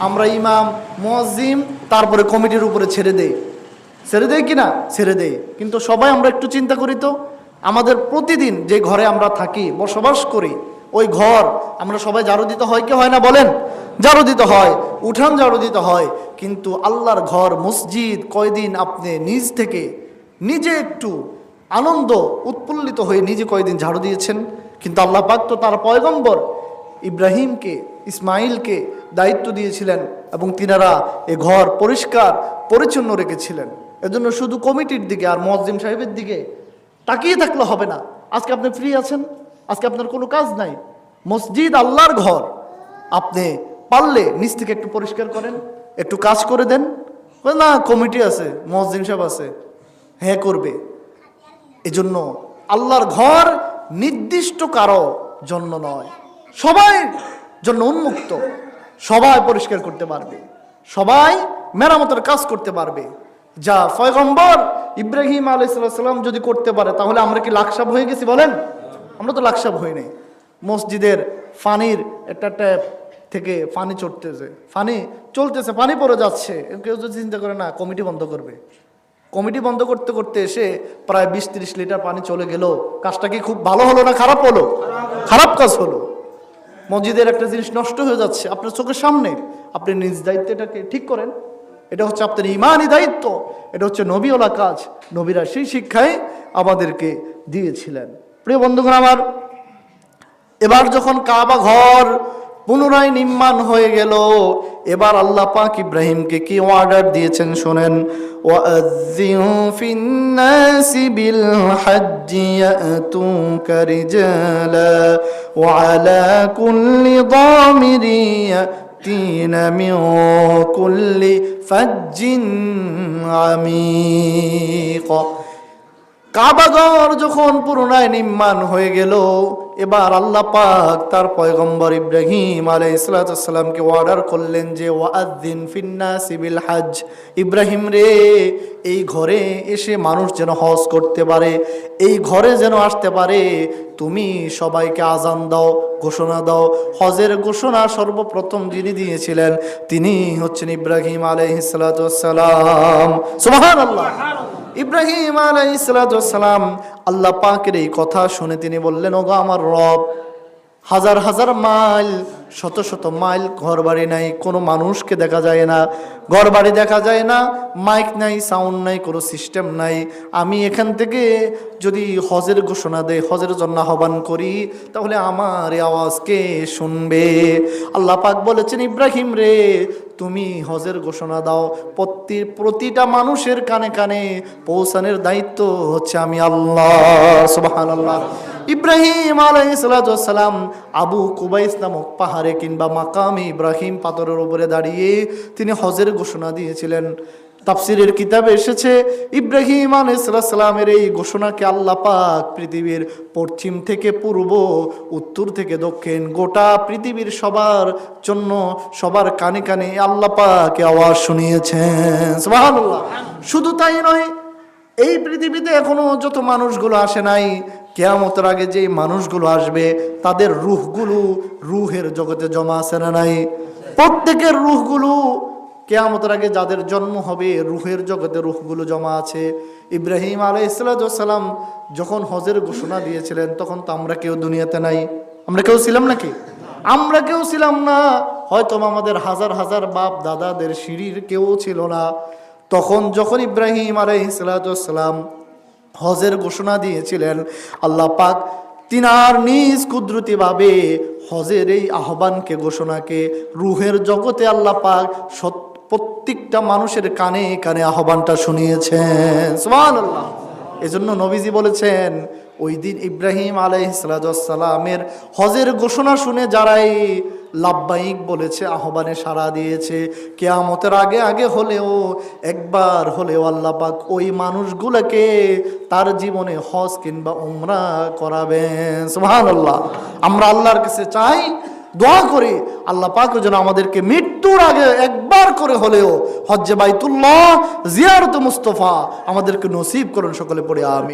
আমরা ইমাম মুয়াজ্জিম তারপরে কমিটির উপরে ছেড়ে দেই কিনা? ছেড়ে দেই। কিন্তু সবাই আমরা একটু চিন্তা করি তো, আমাদের প্রতিদিন যে ঘরে আমরা থাকি, বসবাস করি, ওই ঘর আমরা সবাই ঝাড়ু দিতে হয় কি হয় না বলেন? ঝাড়ু দিতে হয়, উঠান ঝাড়ু দিতে হয়। কিন্তু আল্লাহর ঘর মসজিদ কয়দিন আপনি নিজ থেকে নিজে একটু আনন্দ উৎফুল্লিত হয়ে নিজে কয়দিন ঝাড়ু দিয়েছেন? কিন্তু আল্লাহ পাক তো তার পয়গম্বর ইব্রাহিমকে ইসমাঈলকে দায়িত্ব দিয়েছিলেন এবং তিনারা এ ঘর পরিষ্কার পরিচ্ছন্ন রেখেছিলেন। এজন্য শুধু কমিটির দিকে আর মুয়াজ্জিম সাহেবের দিকে তাকিয়ে থাকলে হবে না। আজকে আপনি ফ্রি আছেন, আজকে আপনার কোনো কাজ নাই, মসজিদ আল্লাহর ঘর, আপনি পারলে নিজ থেকে একটু পরিষ্কার করেন, একটু কাজ করে দেন, বলে না কমিটি আছে, মুয়াজ্জিন সাহেব আছে, হ্যাঁ করবে। এজন্য আল্লাহর ঘর নির্দিষ্ট কারো জন্য নয়, সবাই জন্য উন্মুক্ত। সবাই পরিষ্কার করতে পারবে, সবাই মেরামতের কাজ করতে পারবে। যা পয়গম্বর ইব্রাহিম আলাইহিস সালাম যদি করতে পারে, তাহলে আমরা কি লাকসাব হয়ে গেছি বলেন? আমরা তো লাকসাব হই নাই। মসজিদের পানির একটা ট্যাপ থেকে পানি চড়তেছে, পানি চলতেছে, পানি পড়ে যাচ্ছে, কেউ যদি চিন্তা করে না কমিটি বন্ধ করবে। কমিটি বন্ধ করতে করতে এসে প্রায় 20-30 লিটার পানি চলে গেল। কাজটা কি খুব ভালো হলো না খারাপ হলো? খারাপ কাজ হলো। মসজিদের একটা জিনিস নষ্ট হয়ে যাচ্ছে আপনার চোখের সামনে, আপনি নিজ দায়িত্বটাকে ঠিক করেন। এটা হচ্ছে আপনার ইমানি দায়িত্ব, এটা হচ্ছে নবীওয়ালা কাজ। নবীরা সেই শিক্ষাই আমাদেরকে দিয়েছিলেন। প্রিয় বন্ধুগণ আমার, এবার যখন কাবা ঘর পুনরায় নির্মাণ হয়ে গেল, এবার আল্লাহ পাক ইব্রাহিমকে কি অর্ডার দিয়েছেন শোনেন। ওয়াআযযিন ফিন-নাসি বিল-হাজ্জি ইয়াতুকা রিজালা ওয়া আলা কুল্লি দামিরি ইয়াতিনা মিন কুল্লি ফাজ্জিন আমিক। কাবাঘর যখন পুনরায় নির্মাণ হয়ে গেল, এবার আল্লাহ পাক তার পয়গম্বর ইব্রাহিম আলাইহিস সালামকে অর্ডার করলেন যে ওয়াআযযিন ফিন-নাসি বিল হজ, ইব্রাহিম রে, এই ঘরে এসে মানুষ যেন হজ করতে পারে, এই ঘরে যেন আসতে পারে, তুমি সবাইকে আজান দাও, ঘোষণা দাও। হজের ঘোষণা সর্বপ্রথম যিনি দিয়েছিলেন তিনি হচ্ছেন ইব্রাহিম আলাইহিস সালাম। সুবহানাল্লাহ। ইব্রাহিম আলাইহিস সালাম আল্লাহ পাকের এই কথা শুনে তিনি বললেন, ওগো আমার রব, হাজার হাজার মাইল, শত শত মাইল ঘর বাড়ি নাই, কোনো মানুষকে দেখা যায় না, ঘর বাড়ি দেখা যায় না, মাইক নাই, সাউন্ড নাই, কোনো সিস্টেম নাই। আমি এখান থেকে যদি হজের ঘোষণা দেই, হজের জন্য আহ্বান করি, তাহলে আমার এই আওয়াজকে শুনবে। আল্লাহ পাক বলেছেন, ইব্রাহিম রে, তুমি হজের ঘোষণা দাও, প্রতিটা মানুষের কানে কানে পৌঁছানোর দায়িত্ব হচ্ছে আমি আল্লাহ। সুবহানাল্লাহ। ইব্রাহিম আলাইহিস সালাম আবু কুবাইস নামক পাহাড়ে কিংবা মাকামে ইব্রাহিম পাথরের উপরে দাঁড়িয়ে তিনি হজের ঘোষণা দিয়েছিলেন। তাফসিরের কিতাবে এসেছে, ইব্রাহিম আলাইহিস সালামের এই ঘোষণাকে আল্লাহ পাক পৃথিবীর পশ্চিম থেকে পূর্ব, উত্তর থেকে দক্ষিণ, গোটা পৃথিবীর সবার জন্য, সবার কানে কানে আল্লাহ পাক আওয়াজ শুনিয়েছেন। সুবহানাল্লাহ। শুধু তাই নয়, এই পৃথিবীতে এখনো যত মানুষগুলো আসে নাই, কিয়ামতের আগে যে মানুষগুলো আসবে তাদের রূহগুলো রূহের জগতে জমা আছে না নাই? প্রত্যেকের রূহগুলো কিয়ামতের আগে যাদের জন্ম হবে, রূহের জগতে রূহগুলো জমা আছে। ইব্রাহিম আলাইহিস সালাম যখন হজের ঘোষণা দিয়েছিলেন, তখন তো আমরা কেউ দুনিয়াতে নাই। আমরা কেউ ছিলাম নাকি? আমরা কেউ ছিলাম না। হয়তো আমাদের হাজার হাজার বাপ দাদাদের সিঁড়ির কেউ ছিল না। তখন যখন ইব্রাহিম আলাইহিস সালাম হজের ঘোষণা দিয়েছিলেন, আল্লাহ পাক তিনার নিজ কুদরতিভাবে হজের এই আহ্বানকে, ঘোষণাকে রূহের জগতে আল্লাহ পাক প্রত্যেকটা মানুষের কানে কানে আহ্বানটা শুনিয়েছেন। সুবহানাল্লাহ। এজন্য নবীজি বলেছেন, ওই দিন ইব্রাহিম আলাইহিস সালামের হজের ঘোষণা শুনে যারাই লাব্বাইক বলেছে, আহ্বানে সাড়া দিয়েছে, কিয়ামতের আগে আগে হলেও, একবার হলেও আল্লাহ পাক ওই মানুষগুলোকে তার জীবনে হজ কিংবা উমরা করাবেন। সুবহানাল্লাহ। আমরা আল্লাহর কাছে চাই, দোয়া করি, আল্লাহ পাক যেন আমাদেরকে মৃত্যুর আগে একবার করে হলেও হজ্জে বাইতুল্লাহ, জিয়ারতে মুস্তাফা আমাদেরকে নসিব করুন। সকলে পড়ে আমিন।